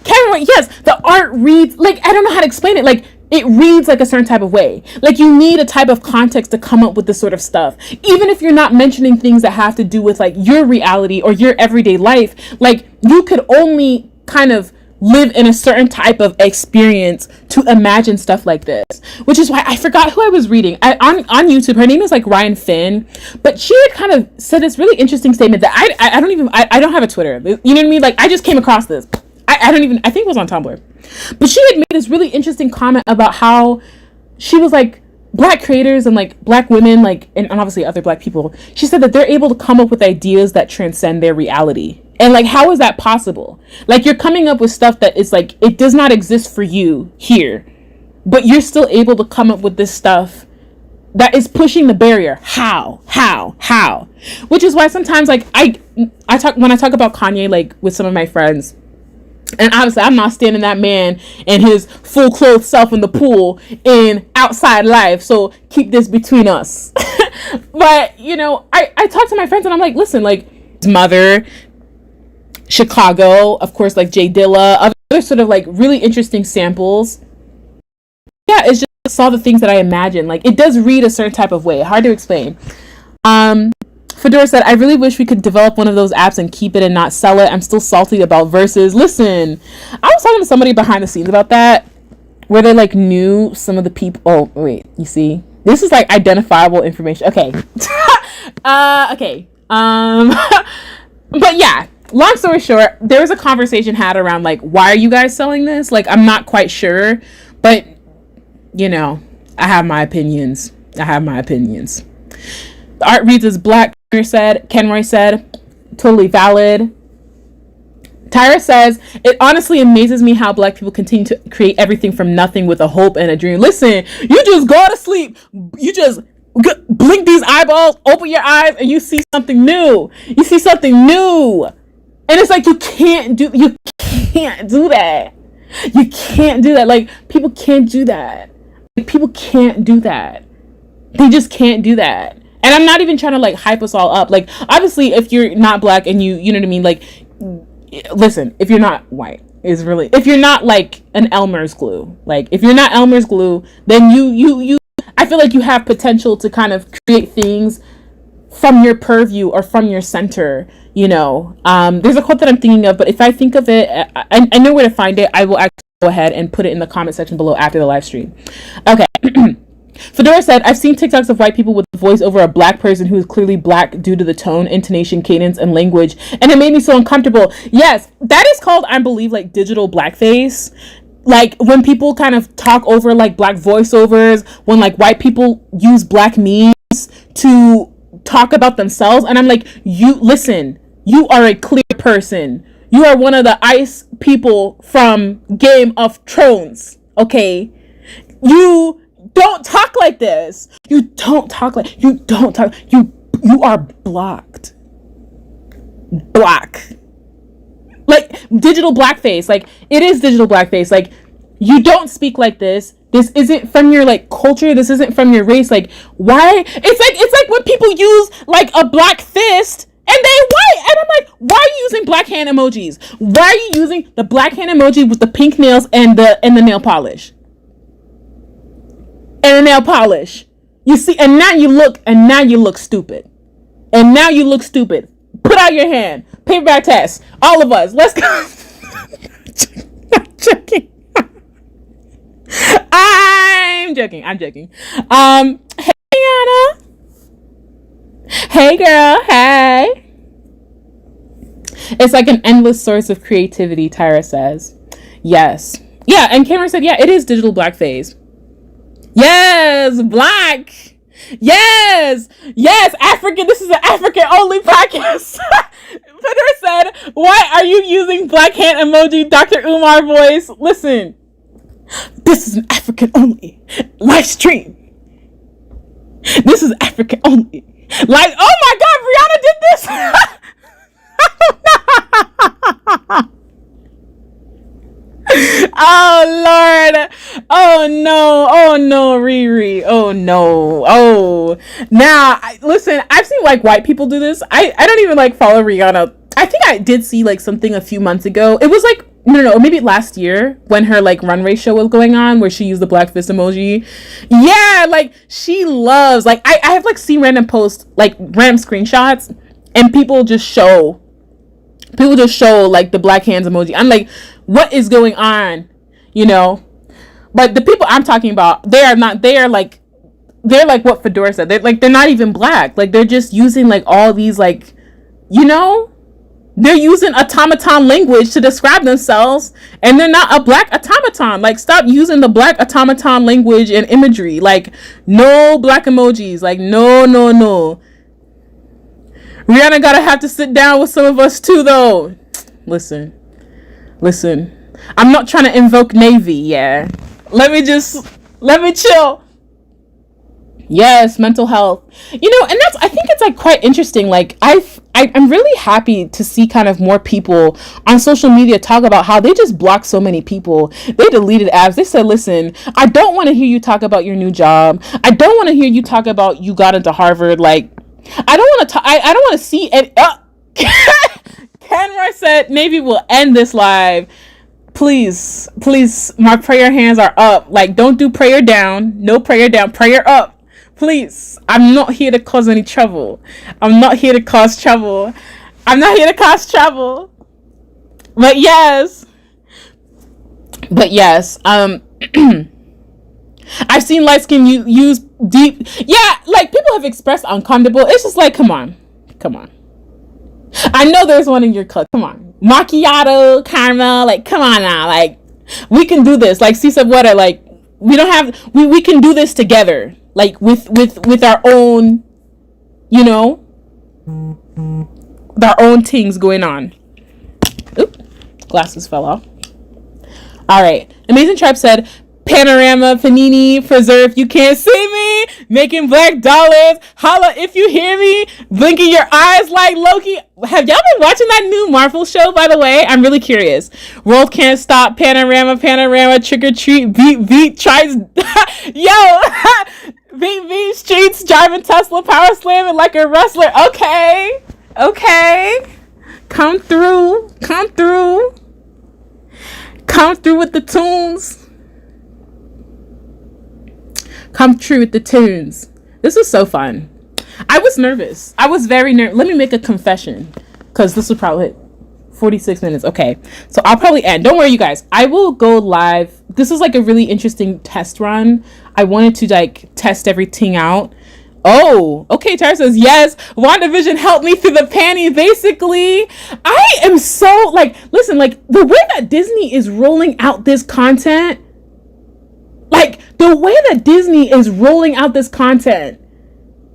Karen, yes, the art reads like, I don't know how to explain it, like, it reads like a certain type of way. Like, you need a type of context to come up with this sort of stuff. Even if you're not mentioning things that have to do with like your reality or your everyday life, like you could only kind of live in a certain type of experience to imagine stuff like this. Which is why I forgot who I was reading. On YouTube, her name is like Ryan Finn, but she had kind of said this really interesting statement that I don't have a Twitter. You know what I mean? Like, I just came across this. I think it was on Tumblr. But she had made this really interesting comment about how she was like, Black creators and like Black women, like, and obviously other Black people, she said that they're able to come up with ideas that transcend their reality. And like, how is that possible? Like, you're coming up with stuff that is like, it does not exist for you here, but you're still able to come up with this stuff that is pushing the barrier. How? Which is why sometimes, like, I talk, when I talk about Kanye, like, with some of my friends, and obviously I'm not standing that man and his full clothed self in the pool in outside life, so keep this between us. But, you know, I talk to my friends and I'm like, listen, like, his mother, Chicago, of course, like Jay Dilla, other sort of like really interesting samples. Yeah, it's just saw the things that I imagine. Like, it does read a certain type of way. Hard to explain. Fedora said, I really wish we could develop one of those apps and keep it and not sell it. I'm still salty about Verses. Listen, I was talking to somebody behind the scenes about that, where they like knew some of the people. Oh, wait, you see? This is like identifiable information. Okay. Okay. But yeah, long story short, there was a conversation had around like, why are you guys selling this? Like, I'm not quite sure, but you know, I have my opinions. The art reads as black, Kenroy said, totally valid. Tyra says, it honestly amazes me how black people continue to create everything from nothing with a hope and a dream. Listen, you just go to sleep. You just blink these eyeballs, open your eyes, and you see something new. And it's like, you can't do that. Like, people can't do that. They just can't do that. And I'm not even trying to like hype us all up. Like, obviously, if you're not black and you know what I mean, like, listen, if you're not white, if you're not like an Elmer's glue, like if you're not Elmer's glue, then you I feel like you have potential to kind of create things from your purview or from your center, you know. There's a quote that I'm thinking of, but if I think of it, I know where to find it. I will actually go ahead and put it in the comment section below after the live stream. Okay. Fedora said, I've seen TikToks of white people with the voice over a black person who is clearly black due to the tone, intonation, cadence, and language, and it made me so uncomfortable. Yes, that is called, I believe, like digital blackface. Like, when people kind of talk over like black voiceovers, when like white people use black memes to talk about themselves, and I'm like, you listen, you are a clear person. You are one of the ice people from Game of Thrones, okay? You don't talk like this. You are blocked. Black. Like, digital blackface. Like, it is digital blackface. Like, you don't speak like this. This isn't from your like culture. This isn't from your race. Like, why? It's like when people use like a black fist and they white, and I'm like, why are you using black hand emojis? Why are you using the black hand emoji with the pink nails and the nail polish? And the nail polish. You see, and now you look stupid. Put out your hand. Paperback test. All of us. Let's go. I'm joking. I'm joking. Hey, Anna. Hey, girl. Hey. It's like an endless source of creativity, Tyra says. Yes. Yeah, and Cameron said, yeah, it is digital blackface. Yes, black. Yes, African. This is an African only podcast. Fedora said, why are you using black hand emoji, Dr. Umar voice? Listen, this is an African only live stream. This is African only. Like, oh my God, Rihanna did this. Oh Lord. Oh no, Riri. Oh no. Oh, now listen, I've seen like white people do this. I don't even like follow Rihanna. I think I did see like something a few months ago. It was like no, maybe last year when her like runway show was going on, where she used the black fist emoji. Yeah, like she loves, like I have like seen random posts, like random screenshots, and people just show like the black hands emoji. I'm like, what is going on? You know? But the people I'm talking about, they're like what Fedora said. They're not even black. Like, they're just using like all these like, you know, they're using automaton language to describe themselves, and they're not a black automaton. Like, stop using the black automaton language and imagery. Like, no black emojis. Like, no. Rihanna gotta have to sit down with some of us too, though. Listen. I'm not trying to invoke Navy, yeah. Let me chill. Yes, mental health. And that's, I think it's like quite interesting. Like I'm really happy to see kind of more people on social media talk about how they just blocked so many people. They deleted apps. They said, listen, I don't want to hear you talk about your new job. I don't want to hear you talk about you got into Harvard. Like, I don't want to, I don't want to see it. Kenra said, maybe we'll end this live. Please, my prayer hands are up. Like, don't do prayer down. No prayer down, prayer up. Please, I'm not here to cause any trouble. I'm not here to cause trouble. But yes, I've seen light skin use deep. Yeah, like people have expressed uncomfortable. It's just like, come on. I know there's one in your cup. Come on, macchiato, caramel. Like, come on now. Like, we can do this. Like, Cisa Water. Like, we don't have. We can do this together. Like with our own, with our own things going on. Oop, glasses fell off. All right. Amazing Tribe said, Panorama, Panini, Preserve, you can't see me, making black dollars, holla if you hear me, blinking your eyes like Loki. Have y'all been watching that new Marvel show, by the way? I'm really curious. World Can't Stop, Panorama, Trick or Treat, Beat, tries, yo, Beat, Streets, driving Tesla, power slamming like a wrestler. Okay, come through with the tunes. Come true with the tunes. This was so fun. I was nervous. I was very nervous. Let me make a confession, because this will probably hit 46 minutes. Okay, so I'll probably end. Don't worry, you guys. I will go live. This is like a really interesting test run. I wanted to like test everything out. Oh, okay. Tara says, yes, WandaVision helped me through the panty. Basically, I am so like, listen, like the way that Disney is rolling out this content,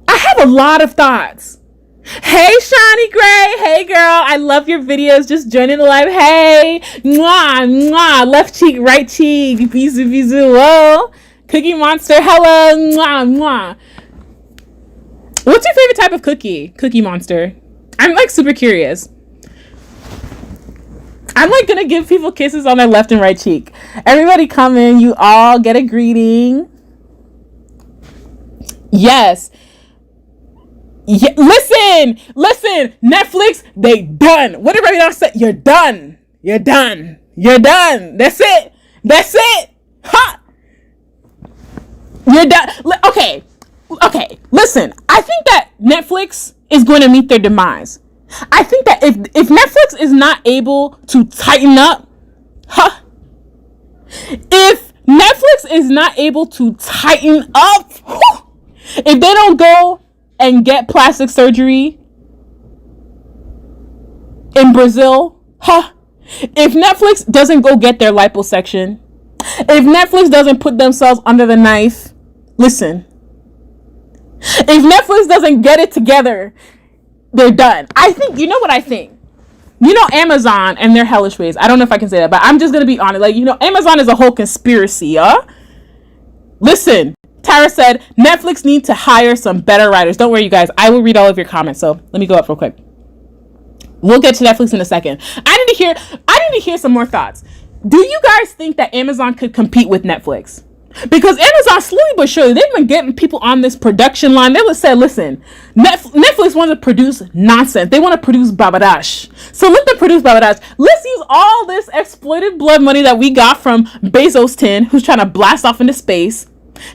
I have a lot of thoughts. Hey, Shawnee Gray. Hey, girl. I love your videos. Just joining the live. Hey. Mwah. Left cheek, right cheek. Bisou. Whoa. Cookie Monster. Hello. Mwah. What's your favorite type of cookie? Cookie Monster. I'm like super curious. I'm like gonna give people kisses on their left and right cheek. Everybody come in. You all get a greeting. Yes. Yeah, listen. Netflix, they done. What did Ravi say? You're done. That's it. Ha. You're done. Okay. Listen, I think that Netflix is going to meet their demise. I think that if Netflix is not able to tighten up, if Netflix is not able to tighten up, if they don't go and get plastic surgery in Brazil, if Netflix doesn't go get their liposuction, if Netflix doesn't put themselves under the knife, listen, if Netflix doesn't get it together, they're done. I think, you know what I think? Amazon and their hellish ways. I don't know if I can say that, but I'm just going to be honest. Like, Amazon is a whole conspiracy, Listen, Tara said, Netflix need to hire some better writers. Don't worry, you guys. I will read all of your comments. So let me go up real quick. We'll get to Netflix in a second. I need to hear some more thoughts. Do you guys think that Amazon could compete with Netflix? Because Amazon, slowly but surely, they've been getting people on this production line. They would say, listen, Netflix wants to produce nonsense. They want to produce babadash. So let them produce babadash. Let's use all this exploited blood money that we got from Bezos 10, who's trying to blast off into space.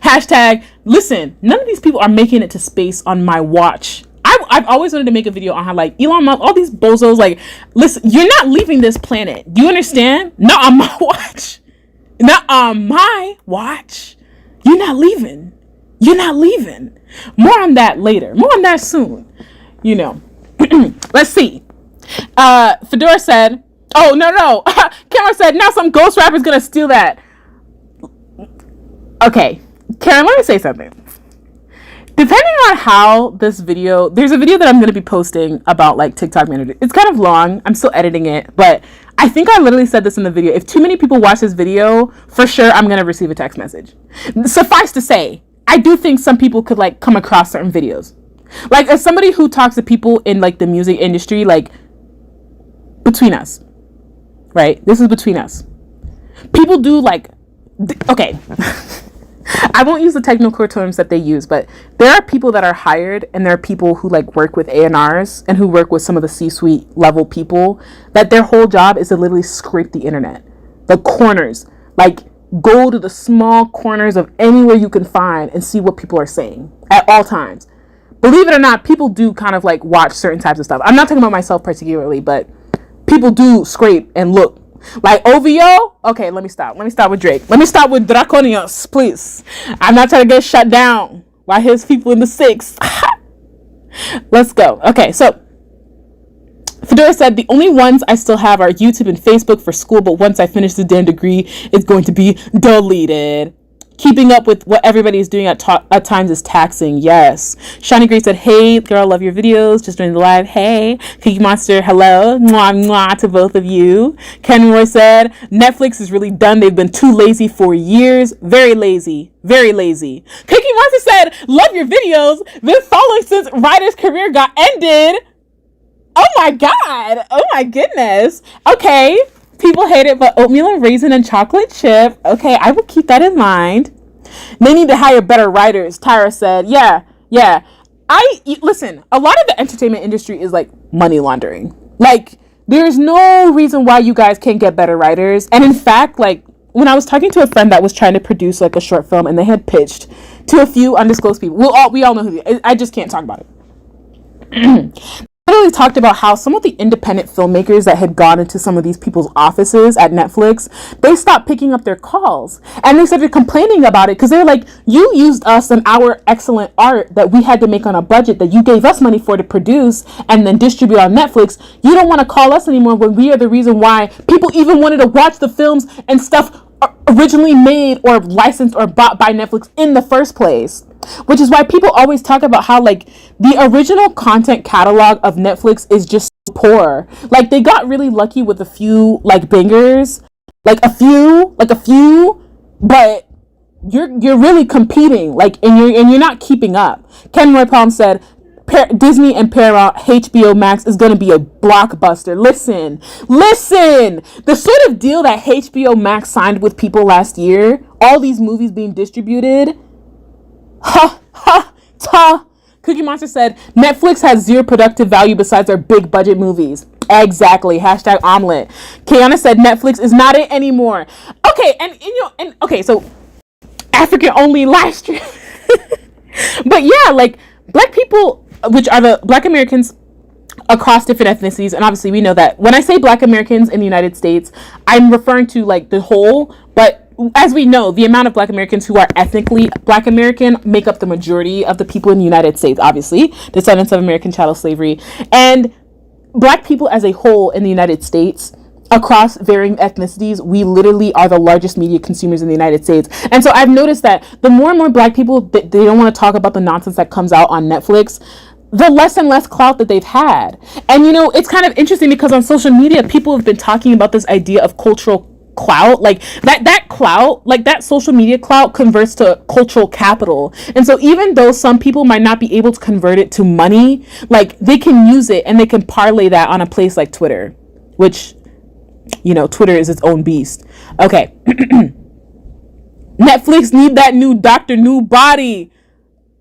Hashtag, listen, none of these people are making it to space on my watch. I've always wanted to make a video on how, like, Elon Musk, all these bozos, like, listen, you're not leaving this planet. Do you understand? Not on my watch. Not on my watch. You're not leaving. More on that later. More on that soon. Let's see. Fedora said, oh, no. Karen said, now some ghost rapper's gonna steal that. Okay. Karen, let me say something. Depending on how this video, there's a video that I'm going to be posting about like TikTok manager. It's kind of long. I'm still editing it, but I think I literally said this in the video. If too many people watch this video, for sure, I'm going to receive a text message. Suffice to say, I do think some people could like come across certain videos. Like as somebody who talks to people in like the music industry, like between us, right? This is between us. People do like, okay. I won't use the technical terms that they use, but there are people that are hired and there are people who like work with A&Rs and who work with some of the C-suite level people that their whole job is to literally scrape the internet, the corners, like go to the small corners of anywhere you can find and see what people are saying at all times. Believe it or not, people do kind of like watch certain types of stuff. I'm not talking about myself particularly, but people do scrape and look. Like OVO, okay, let me stop with Drake. Let me stop with Draconius, please. I'm not trying to get shut down by his people in the six. Let's go. Okay, so Fedora said, the only ones I still have are YouTube and Facebook for school, but once I finish the damn degree, it's going to be deleted. Keeping up with what everybody is doing at times is taxing. Yes. Shiny Gray said, hey, girl, love your videos. Just joined the live. Hey. Cookie Monster, hello. Mwah, mwah to both of you. Ken Roy said, Netflix is really done. They've been too lazy for years. Very lazy. Very lazy. Cookie Monster said, love your videos. Been following since Ryder's career got ended. Oh my God. Oh my goodness. Okay. People hate it, but oatmeal and raisin and chocolate chip. Okay, I will keep that in mind. They need to hire better writers, Tyra said. Yeah. Listen, a lot of the entertainment industry is like money laundering. Like, there's no reason why you guys can't get better writers. And in fact, like, when I was talking to a friend that was trying to produce like a short film and they had pitched to a few undisclosed people. We all know who they are. I just can't talk about it. Literally talked about how some of the independent filmmakers that had gone into some of these people's offices at Netflix, they stopped picking up their calls and they started complaining about it because they're like, you used us and our excellent art that we had to make on a budget that you gave us money for to produce and then distribute on Netflix. You don't want to call us anymore when we are the reason why people even wanted to watch the films and stuff originally made or licensed or bought by Netflix in the first place. Which is why people always talk about how like the original content catalog of Netflix is just so poor. Like they got really lucky with a few like bangers, like a few, but you're really competing, like and you're not keeping up. Ken Roy Palm said Disney and Paramount HBO Max is going to be a blockbuster. Listen, the sort of deal that HBO Max signed with people last year, all these movies being distributed. Cookie Monster said, Netflix has zero productive value besides our big budget movies. Exactly. Hashtag omelet. Kiana said, Netflix is not it anymore. Okay, and okay, so African only live stream. But yeah, like black people, which are the black Americans across different ethnicities, and obviously we know that when I say black Americans in the United States, I'm referring to like the whole, but as we know, the amount of black Americans who are ethnically black American make up the majority of the people in the United States, obviously, descendants of American chattel slavery. And black people as a whole in the United States, across varying ethnicities, we literally are the largest media consumers in the United States. And so I've noticed that the more and more black people, they don't want to talk about the nonsense that comes out on Netflix, the less and less clout that they've had. And, you know, it's kind of interesting because on social media, people have been talking about this idea of cultural clout, like that clout, like that social media clout converts to cultural capital. And so even though some people might not be able to convert it to money, like they can use it and they can parlay that on a place like Twitter, which, you know, Twitter is its own beast. Okay. Netflix need that new Dr. New body.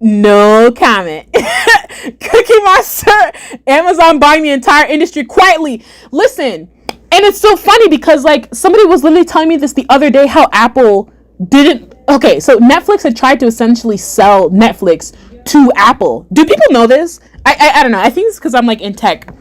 No comment. Cookie Monster, Amazon buying the entire industry quietly. Listen, and it's so funny because like somebody was literally telling me this the other day, how Apple didn't. Okay, so Netflix had tried to essentially sell Netflix to Apple. Do people know this? I don't know. I think it's because I'm like in tech.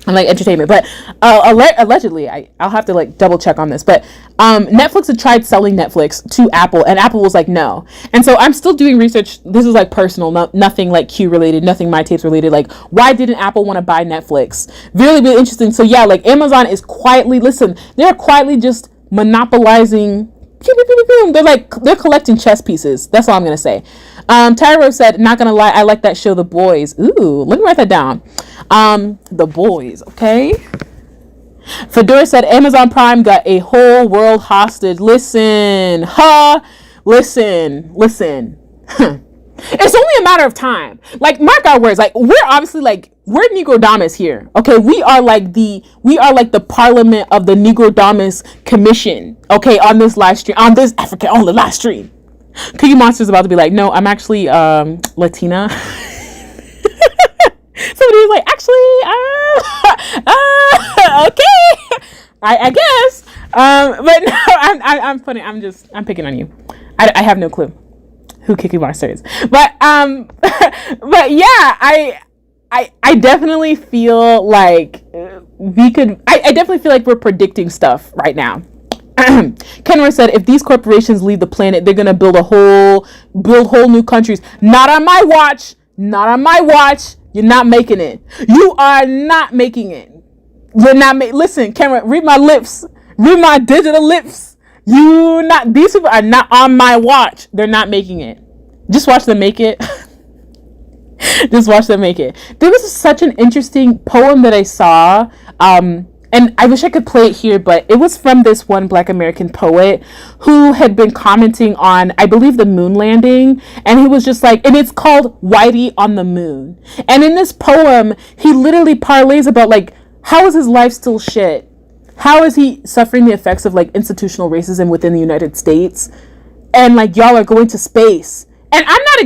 I'm like entertainment, but allegedly, I'll have to like double check on this. But Netflix had tried selling Netflix to Apple, and Apple was like no. And so I'm still doing research. This is like personal, nothing like Q related, nothing My Tapes related. Like why didn't Apple want to buy Netflix? Really, really interesting. So yeah, like Amazon is quietly, listen, they're quietly just monopolizing. They're collecting chess pieces. That's all I'm gonna say. Tyro said, not gonna lie, I like that show, The Boys. Ooh, let me write that down. The Boys, okay? Fedora said, Amazon Prime got a whole world hostage. Listen. Listen. It's only a matter of time. Like, mark our words. Like, we're obviously like, we're Negrodamus here. Okay, we are like the parliament of the Negrodamus Commission. Okay, on this live stream, on this African only live stream. Cookie Monster's about to be like, no, I'm actually Latina. Somebody was like, actually, okay, I guess. But no, I'm funny. I'm picking on you. I have no clue who Kiki Monster is, but but yeah, I definitely feel like we could. I definitely feel like we're predicting stuff right now. Kenra said, if these corporations leave the planet, they're gonna build whole new countries. Not on my watch. Not on my watch. You're not making it. You are not making it. You're not listen, Kenra, read my lips. Read my digital lips. These people are not on my watch. They're not making it. Just watch them make it. Just watch them make it. There was such an interesting poem that I saw. And I wish I could play it here, but it was from this one Black American poet who had been commenting on, I believe, the moon landing. And he was just like, and it's called Whitey on the Moon. And in this poem, he literally parlays about like, how is his life still shit? How is he suffering the effects of like institutional racism within the United States? And like, y'all are going to space. And I'm not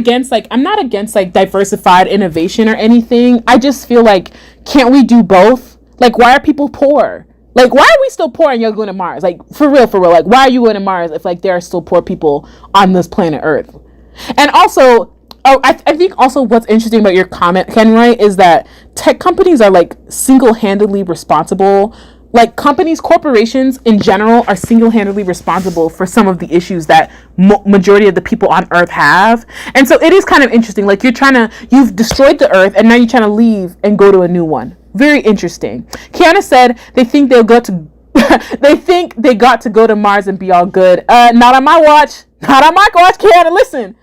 against like diversified innovation or anything. I just feel like, can't we do both? Like, why are people poor? Like, why are we still poor and you're going to Mars? Like, for real. Like, why are you going to Mars if like there are still poor people on this planet Earth? And also, I think also what's interesting about your comment, Kenroy, is that tech companies are like single-handedly responsible. Like corporations in general are single-handedly responsible for some of the issues that majority of the people on Earth have. And so it is kind of interesting. Like, you've destroyed the Earth and now you're trying to leave and go to a new one. Very interesting. Kiana said they think they got to go to Mars and be all good. Not on my watch. Not on my watch, Kiana. Listen,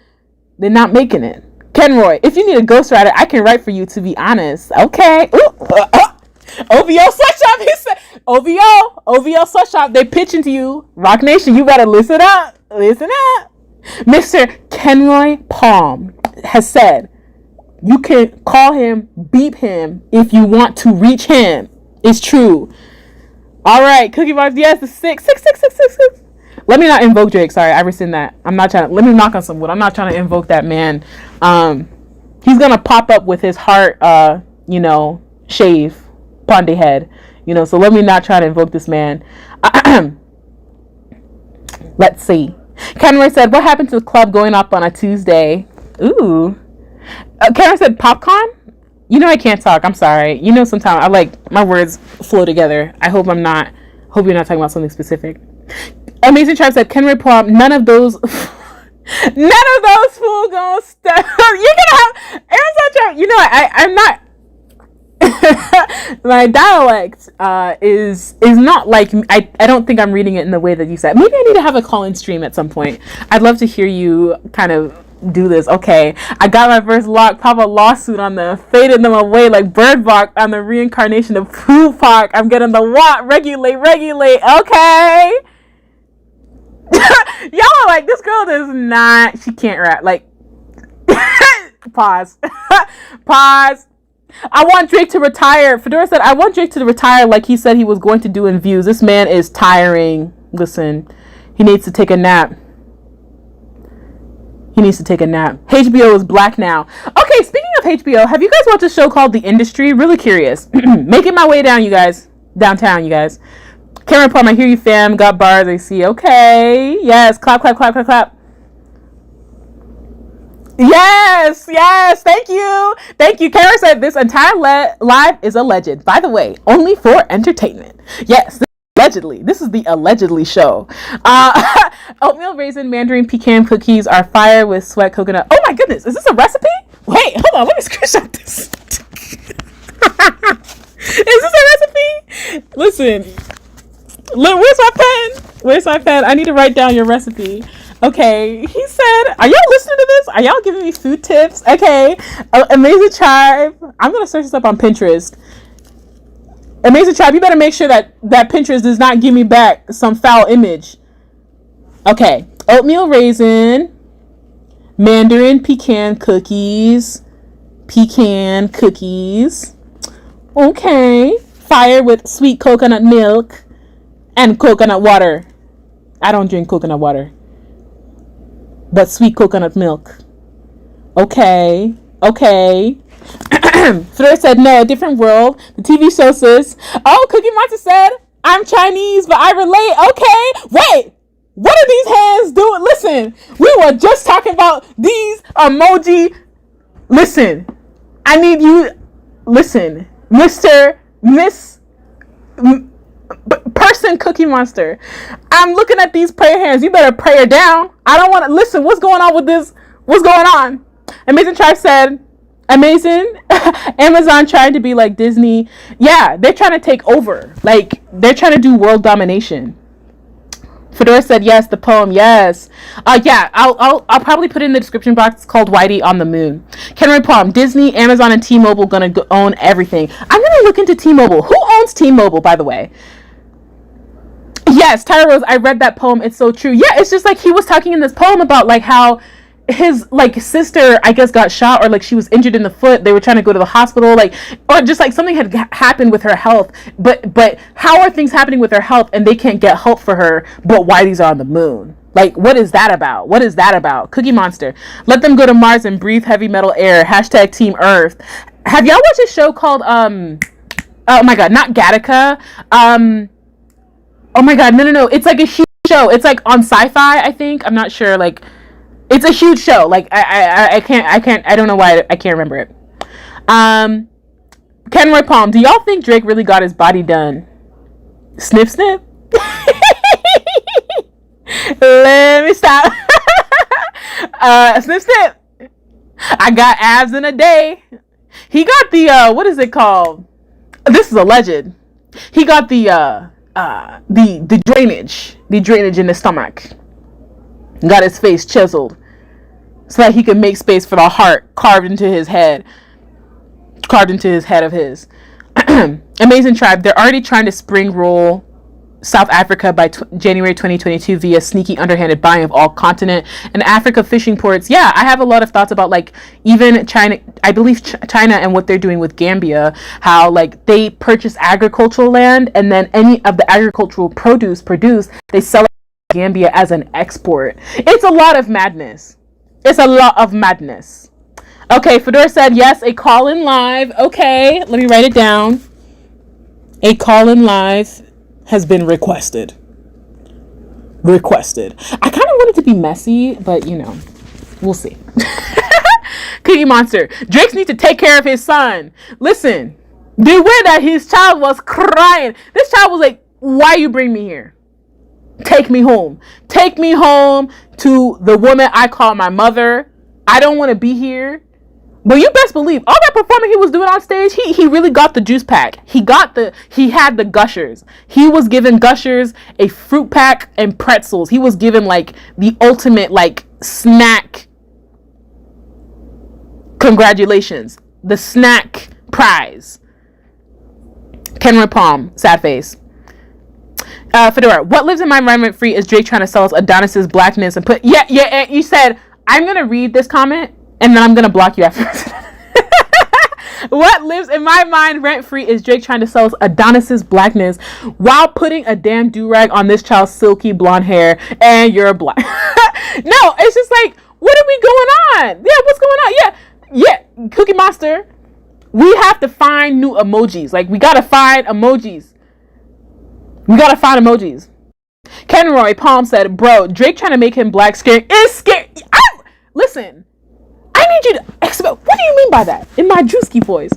they're not making it. Kenroy, if you need a ghostwriter, I can write for you, to be honest. Okay. OVO Sweatshop, he said. OVO Sweatshop, they pitching to you. Rock Nation, you better listen up. Listen up. Mr. Kenroy Palm has said, you can call him, beep him, if you want to reach him. It's true. All right, Cookie Bars, yes, the 6. Let me not invoke Drake. Sorry, I rescind that. I'm not trying to. Let me knock on some wood. I'm not trying to invoke that man. He's gonna pop up with his heart, shave, pondy head. So let me not try to invoke this man. Let's see. Kenroy said, what happened to the club going up on a Tuesday? Ooh. Karen said popcorn. I can't talk. I'm sorry. Sometimes I like my words flow together. Hope you're not talking about something specific. Amazing Tribe said Kenroy Palm. None of those fools gonna step. You're gonna have Arizona Tribe. I'm not. My dialect is not like I don't think I'm reading it in the way that you said. Maybe I need to have a call-in stream at some point. I'd love to hear you kind of do this. Okay, I got my first lock. Pop a lawsuit on them, faded them away like Bird Box on the reincarnation of Tupac. I'm getting the what? Regulate. Okay. Y'all are like, this girl does not. She can't rap. Like, pause. I want Drake to retire. Fedora said, I want Drake to retire like he said he was going to do in Views. This man is tiring. Listen, he needs to take a nap. HBO is black now. Okay, speaking of HBO, have you guys watched a show called The Industry? Really curious. Making my way down, you guys. Downtown, you guys. Cameron Plum, I hear you, fam. Got bars, I see. Okay. Yes. Clap. Yes. Thank you. Kara said this entire live is alleged. By the way, only for entertainment. Yes. Allegedly. This is the allegedly show. Oatmeal raisin mandarin pecan cookies are fire with sweat coconut. Oh my goodness. Is this a recipe? Wait, hold on. Let me screenshot this. Is this a recipe? Listen. Look, where's my pen? I need to write down your recipe. Okay, he said, are y'all listening to this? Are y'all giving me food tips? Okay, Amazing Tribe. I'm going to search this up on Pinterest. Amazing Tribe, you better make sure that Pinterest does not give me back some foul image. Okay, oatmeal raisin, Mandarin pecan cookies. Pecan cookies. Okay. Fire with sweet coconut milk and coconut water. I don't drink coconut water, but sweet coconut milk. Okay. Fleur said, no, a different world. The TV show says, oh, Cookie Monster said, I'm Chinese, but I relate. Okay. Wait. What are these hands doing? Listen, we were just talking about these emoji. Listen, I need you. Listen, person Cookie Monster. I'm looking at these prayer hands. You better pray her down. I don't want to listen. What's going on with this? What's going on? Amazing Tribe said, amazing. Amazon trying to be like Disney. Yeah, they're trying to take over. Like, they're trying to do world domination. Fedora said yes, the poem, yes. Yeah, I'll probably put it in the description box. It's called Whitey on the Moon. Kenroy poem, Disney, Amazon, and T-Mobile gonna own everything. I'm gonna look into T-Mobile. Who owns T-Mobile, by the way? Yes, Tyra Rose, I read that poem. It's so true. Yeah, it's just like he was talking in this poem about like how his like sister, I guess, got shot, or like she was injured in the foot. They were trying to go to the hospital, like, or just like something had happened with her health. But how are things happening with her health and they can't get help for her? But Whitey's are on the moon. Like, what is that about? What is that about? Cookie Monster, let them go to Mars and breathe heavy metal air. Hashtag Team Earth. Have y'all watched a show called oh my god, not Gattaca. Oh my god, no. It's like a huge show. It's like on Sci-Fi, I think. I'm not sure. Like, it's a huge show. Like, I can't. I don't know why I can't remember it. Kenroy Palm, do y'all think Drake really got his body done? Snip, snip. Let me stop. Snip, snip. I got abs in a day. He got the what is it called? This is alleged. He got the drainage in the stomach. Got his face chiseled so that he could make space for the heart carved into his head of his. Amazing Tribe, they're already trying to spring roll South Africa by January 2022 via sneaky underhanded buying of all continent and Africa fishing ports. Yeah, I have a lot of thoughts about like even China. I believe China and what they're doing with Gambia, how like they purchase agricultural land and then any of the agricultural produce produced, they sell it to Gambia as an export. It's a lot of madness. Okay, Fedora said yes, a call in live. Okay, let me write it down. A call in live has been requested. I kind of want it to be messy, but you know, we'll see. Cookie Monster, Drake's need to take care of his son. Listen, beware that his child was crying. This child was like, why you bring me here? Take me home to the woman I call my mother. I don't want to be here. But you best believe all that performing he was doing on stage, he really got the juice pack. He had the gushers. He was giving gushers a fruit pack and pretzels. He was given like the ultimate like snack. Congratulations. The snack prize. Kenroy Palm, sad face. Fedora, what lives in my mind rent free is Drake trying to sell us Adonis's blackness and put you said I'm gonna read this comment and then I'm gonna block you afterwards. What lives in my mind rent free is Drake trying to sell us Adonis's blackness while putting a damn do-rag on this child's silky blonde hair, and you're black. No, it's just like, what are we going on? Yeah, what's going on? Yeah, Cookie Monster, we have to find new emojis. Like, we gotta find emojis. Kenroy Palm said, bro, Drake trying to make him black scary is scary. Listen, I need you to what do you mean by that in my Jouelzy voice?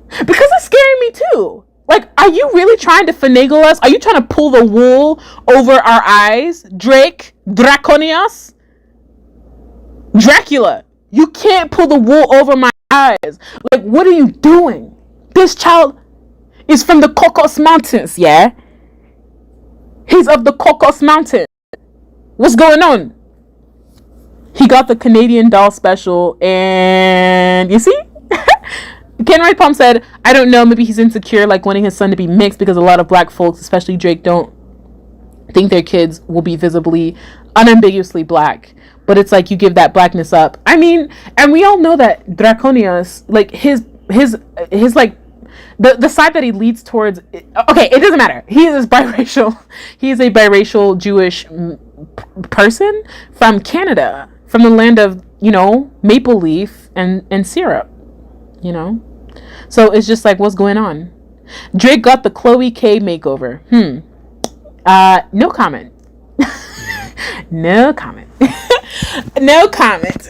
Because it's scaring me too. Like, are you really trying to finagle us? Are you trying to pull the wool over our eyes? Drake, Draconius, Dracula, you can't pull the wool over my eyes. Like, what are you doing? This child is from the Cocos Mountains, yeah? He's of the Cocos Mountain. What's going on? He got the Canadian Doll special, and you see? Kenroy Palm said, I don't know, maybe he's insecure, like wanting his son to be mixed because a lot of black folks, especially Drake, don't think their kids will be visibly, unambiguously black. but it's like you give that blackness up. I mean, and we all know that Draconius, like his like the side that he leads towards, okay, it doesn't matter. He is biracial. He is a biracial Jewish person from Canada, from the land of, you know, maple leaf and syrup, you know. So it's just like, what's going on? Drake got the Chloe K makeover. No comment. No comment. No comment.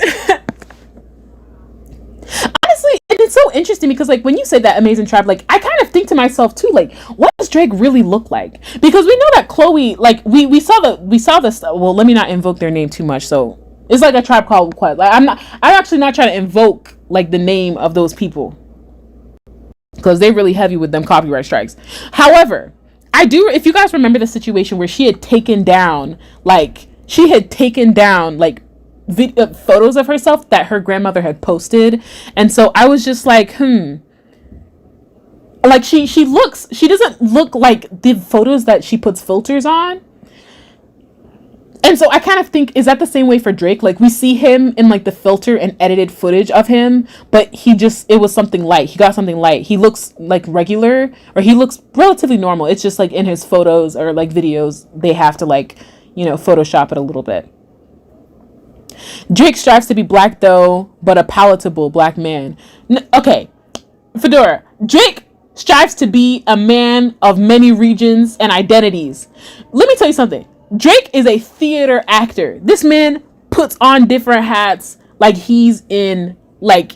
Honestly, and it's so interesting because, like, when you say that, Amazing Tribe, like, I kind of think to myself too, like, what does Drake really look like? Because we know that Chloe, like, we saw this. Well, let me not invoke their name too much. So it's like a Tribe Called Quest. Like, I'm actually not trying to invoke like the name of those people, because they're really heavy with them copyright strikes. However, I do, if you guys remember the situation where she had taken down photos of herself that her grandmother had posted. And so I was just like, like she doesn't look like the photos that she puts filters on. And so I kind of think, is that the same way for Drake? Like, we see him in like the filter and edited footage of him, but it was something light. He got something light. He looks like regular, or he looks relatively normal. It's just like in his photos or like videos, they have to, like, you know, Photoshop it a little bit. Drake strives to be black though, but a palatable black man. Okay, Fedora. Drake strives to be a man of many regions and identities. Let me tell you something. Drake is a theater actor. This man puts on different hats like he's in like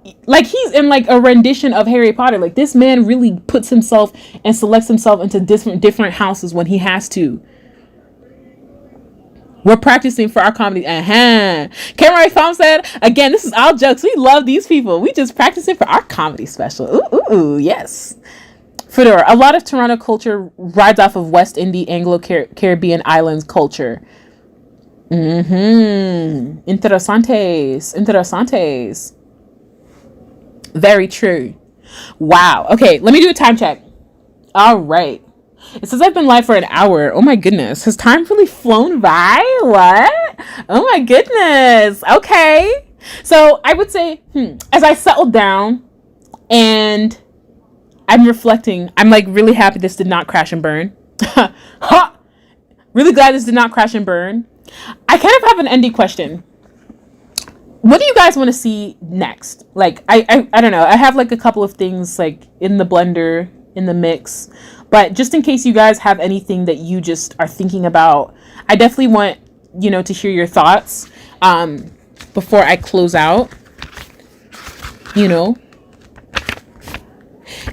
a rendition of Harry Potter. Like, this man really puts himself and selects himself into different houses when he has to. We're practicing for our comedy. Cameron Farm said, again, this is all jokes. We love these people. We just practicing for our comedy special. Ooh, yes. Fedora, a lot of Toronto culture rides off of West Indian Anglo-Caribbean islands culture. Interesantes. Very true. Wow. Okay, let me do a time check. All right. It says I've been live for an hour. Oh my goodness. Has time really flown by? What? Oh my goodness. Okay. So I would say, as I settled down and I'm reflecting, I'm like really happy this did not crash and burn. Really glad this did not crash and burn. I kind of have an ending question. What do you guys want to see next? Like, I don't know. I have like a couple of things like in the blender, in the mix. But just in case you guys have anything that you just are thinking about, I definitely want, you know, to hear your thoughts before I close out, you know.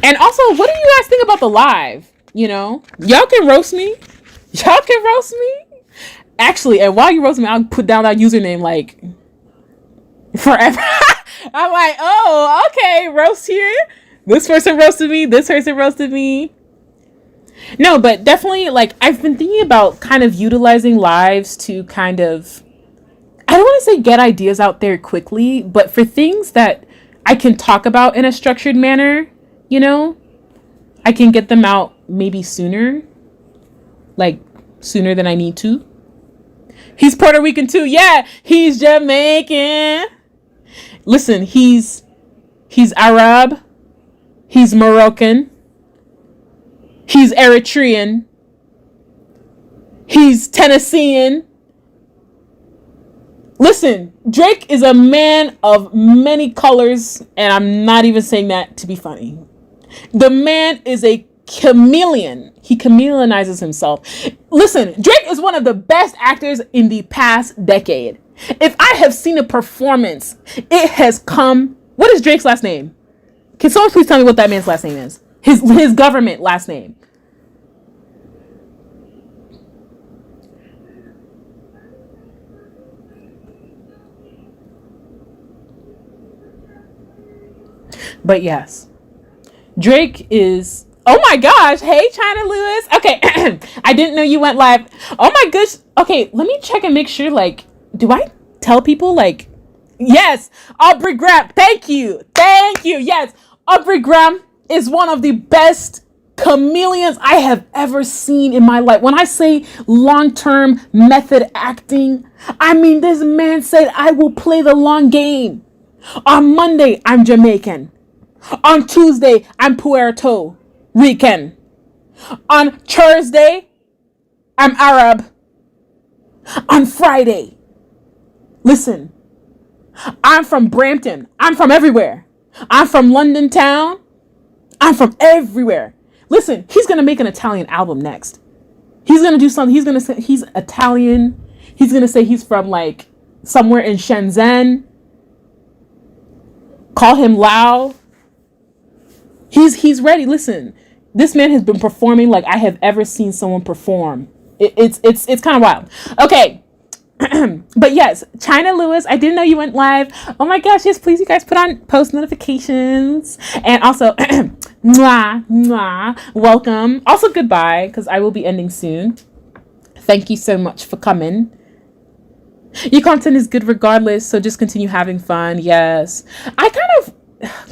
And also, what do you guys think about the live? You know, y'all can roast me. Actually, and while you roast me, I'll put down that username like forever. I'm like, oh, okay, roast here. This person roasted me. This person roasted me. No, but definitely, like, I've been thinking about kind of utilizing lives to kind of, I don't want to say get ideas out there quickly, but for things that I can talk about in a structured manner, you know, I can get them out maybe sooner, like sooner than I need to. He's Puerto Rican too. Yeah, he's Jamaican. Listen, he's Arab. He's Moroccan. He's Eritrean. He's Tennessean. Listen, Drake is a man of many colors, and I'm not even saying that to be funny. The man is a chameleon. He chameleonizes himself. Listen, Drake is one of the best actors in the past decade. If I have seen a performance, it has come. What is Drake's last name? Can someone please tell me what that man's last name is? His government last name. But yes, Drake is, oh my gosh. Hey, China Lewis. Okay. I didn't know you went live. Oh my gosh. Okay. Let me check and make sure, like, do I tell people, like, yes, Aubrey Graham. Thank you. Yes. Aubrey Graham is one of the best chameleons I have ever seen in my life. When I say long-term method acting, I mean this man said, I will play the long game. On Monday, I'm Jamaican. On Tuesday, I'm Puerto Rican. On Thursday, I'm Arab. On Friday, listen, I'm from Brampton. I'm from everywhere. I'm from London town. I'm from everywhere. Listen, he's going to make an Italian album next. He's going to do something. He's going to say he's Italian. He's going to say he's from like somewhere in Shenzhen. Call him Lao. He's ready. Listen, this man has been performing like I have ever seen someone perform. It's kind of wild. Okay. But yes, China Lewis, I didn't know you went live. Oh my gosh, yes, please, you guys put on post notifications. And also, mwah, mwah, welcome. Also, goodbye, because I will be ending soon. Thank you so much for coming. Your content is good regardless, so just continue having fun. Yes. I kind of,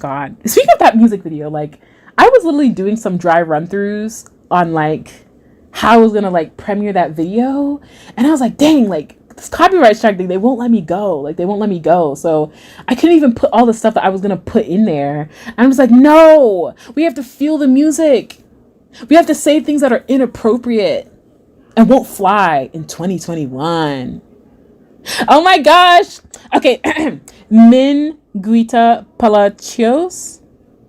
God, speaking of that music video, like, I was literally doing some dry run-throughs on, like, how I was gonna, like, premiere that video. And I was like, dang, like, this copyright strike thing, they won't let me go. Like, they won't let me go. So I couldn't even put all the stuff that I was going to put in there. And I was like, no, we have to feel the music. We have to say things that are inappropriate and won't fly in 2021. Oh my gosh. Okay. Minguita Palacios.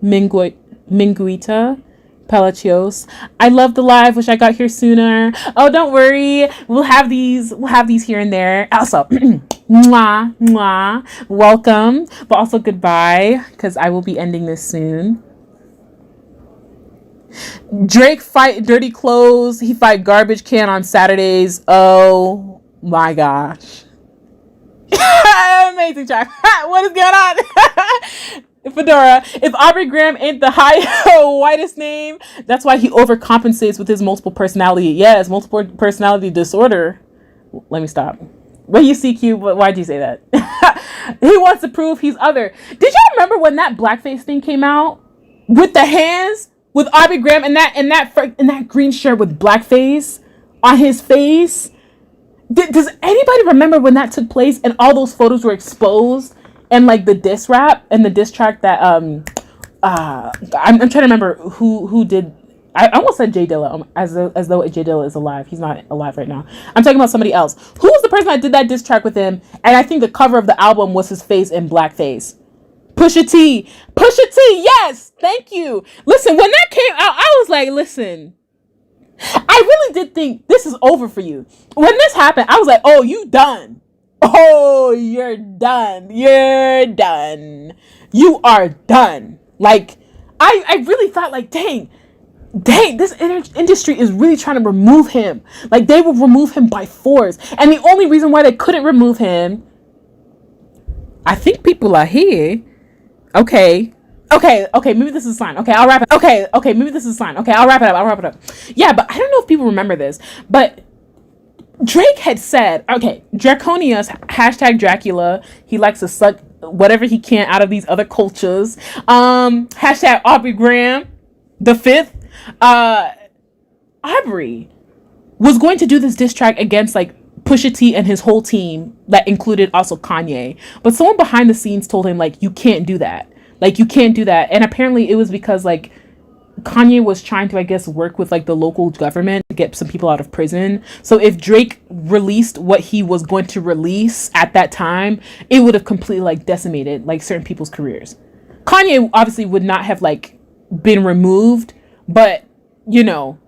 Minguita Palacios. I love the live. Wish I got here sooner. Oh, don't worry. We'll have these here and there. Also, mwah, mwah. Welcome. But also goodbye, because I will be ending this soon. Drake fight dirty clothes. He fight garbage can on Saturdays. Oh my gosh. Amazing track. What is going on? Fedora, if Aubrey Graham ain't the whitest name, that's why he overcompensates with his multiple personality. Yes, multiple personality disorder. Let me stop. Well, you CQ, why'd you say that? He wants to prove he's other. Did y'all remember when that blackface thing came out? With the hands? With Aubrey Graham and that green shirt with blackface on his face? Does anybody remember when that took place and all those photos were exposed? And like the diss rap and the diss track that I'm trying to remember who did. I almost said Jay Dilla as though Jay Dilla is alive. He's not alive right now. I'm talking about somebody else. Who was the person that did that diss track with him? And I think the cover of the album was his face in blackface. Pusha T. Yes, thank you. Listen, when that came out, I was like, listen. I really did think this is over for you. When this happened, I was like, oh, you done. Oh, you're done. You're done. You are done. Like, I really thought, like, dang, this industry is really trying to remove him. Like, they will remove him by force. And the only reason why they couldn't remove him, I think people are here. Okay, maybe this is a sign. Okay, I'll wrap it. Okay, maybe this is a sign. Okay, I'll wrap it up. Yeah, but I don't know if people remember this, but Drake had said, okay, Draconius, hashtag Dracula, he likes to suck whatever he can out of these other cultures. Hashtag Aubrey Graham, the fifth. Aubrey was going to do this diss track against like Pusha T and his whole team that included also Kanye. But someone behind the scenes told him, like, you can't do that. Like, you can't do that. And apparently it was because, like, Kanye was trying to, I guess, work with, like, the local government to get some people out of prison. So if Drake released what he was going to release at that time, it would have completely, like, decimated, like, certain people's careers. Kanye obviously would not have, like, been removed, but, you know,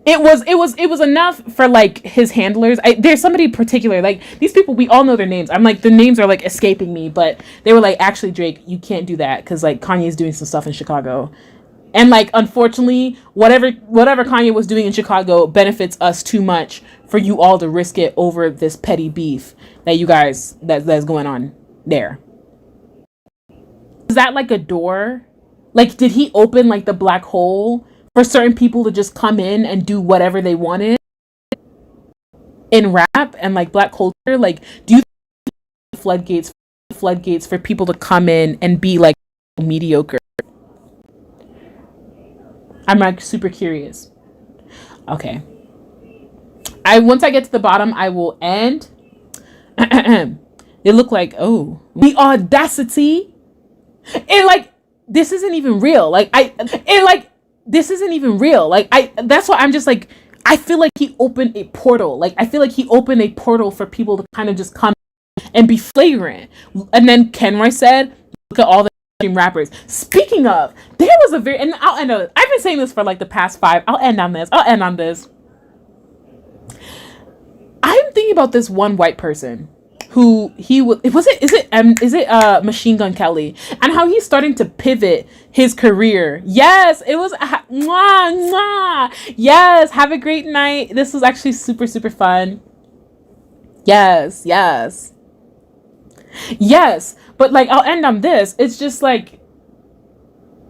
it was enough for, like, his handlers. There's somebody particular, like, these people, we all know their names. I'm like, the names are, like, escaping me, but they were like, actually, Drake, you can't do that because, like, Kanye's doing some stuff in Chicago. And, like, unfortunately, whatever Kanye was doing in Chicago benefits us too much for you all to risk it over this petty beef that you guys, that's going on there. Is that, like, a door? Like, did he open, like, the black hole for certain people to just come in and do whatever they wanted in rap and, like, black culture? Like, do you think floodgates for people to come in and be, like, mediocre? I'm like super curious. Okay. Once I get to the bottom, I will end. They look like, oh, the audacity. And like, this isn't even real. This isn't even real. That's why I'm just like, I feel like he opened a portal. Like, I feel like he opened a portal for people to kind of just come and be flagrant. And then Kenroy said, look at all the rappers. Speaking of, there was a very, and I'll end on, I've been saying this for like the past 5. I'll end on this. I'm thinking about this one white person who is it Machine Gun Kelly, and how he's starting to pivot his career. Yes, it was mwah, mwah. Yes, have a great night. This was actually super, super fun. Yes. But like, I'll end on this. It's just like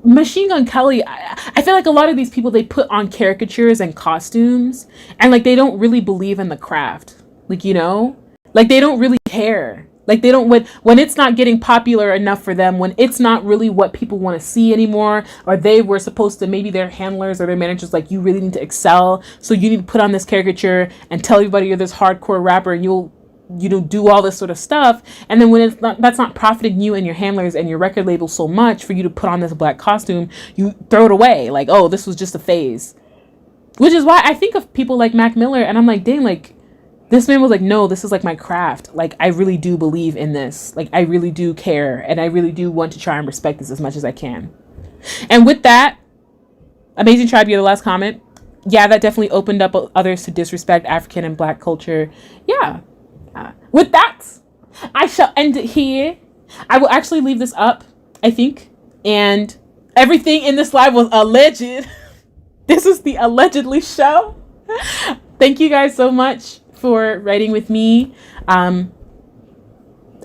Machine Gun Kelly. I feel like a lot of these people, they put on caricatures and costumes, and like they don't really believe in the craft. Like, you know, like they don't really care. Like they don't, when it's not getting popular enough for them, when it's not really what people want to see anymore, or they were supposed to, maybe their handlers or their managers like, you really need to excel, so you need to put on this caricature and tell everybody you're this hardcore rapper, and you'll, you know, do all this sort of stuff. And then when it's not, that's not profiting you and your handlers and your record label so much for you to put on this black costume, you throw it away. Like, oh, this was just a phase. Which is why I think of people like Mac Miller, and I'm like, dang, like, this man was like, no, this is like my craft. Like, I really do believe in this. Like, I really do care. And I really do want to try and respect this as much as I can. And with that, Amazing Tribe, you're the last comment. Yeah, that definitely opened up others to disrespect African and black culture. Yeah. With that, I shall end it here. I will actually leave this up, I think. And everything in this live was alleged. This is the allegedly show. Thank you guys so much for writing with me. I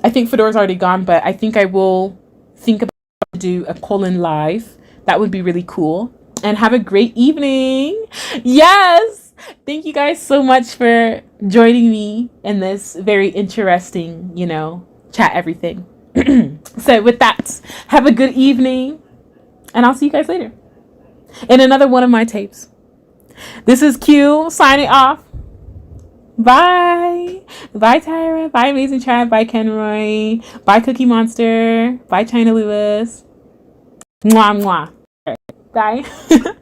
think Fedora's already gone, but I think I will think about how to do a call-in live. That would be really cool. And have a great evening. Yes! Thank you guys so much for joining me in this very interesting, you know, chat everything. So with that, have a good evening, and I'll see you guys later in another one of my tapes. This is Q signing off. Bye. Bye, Tyra. Bye, Amazing Tribe. Bye, Kenroy. Bye, Cookie Monster. Bye, China Lewis. Mwah, mwah. Bye.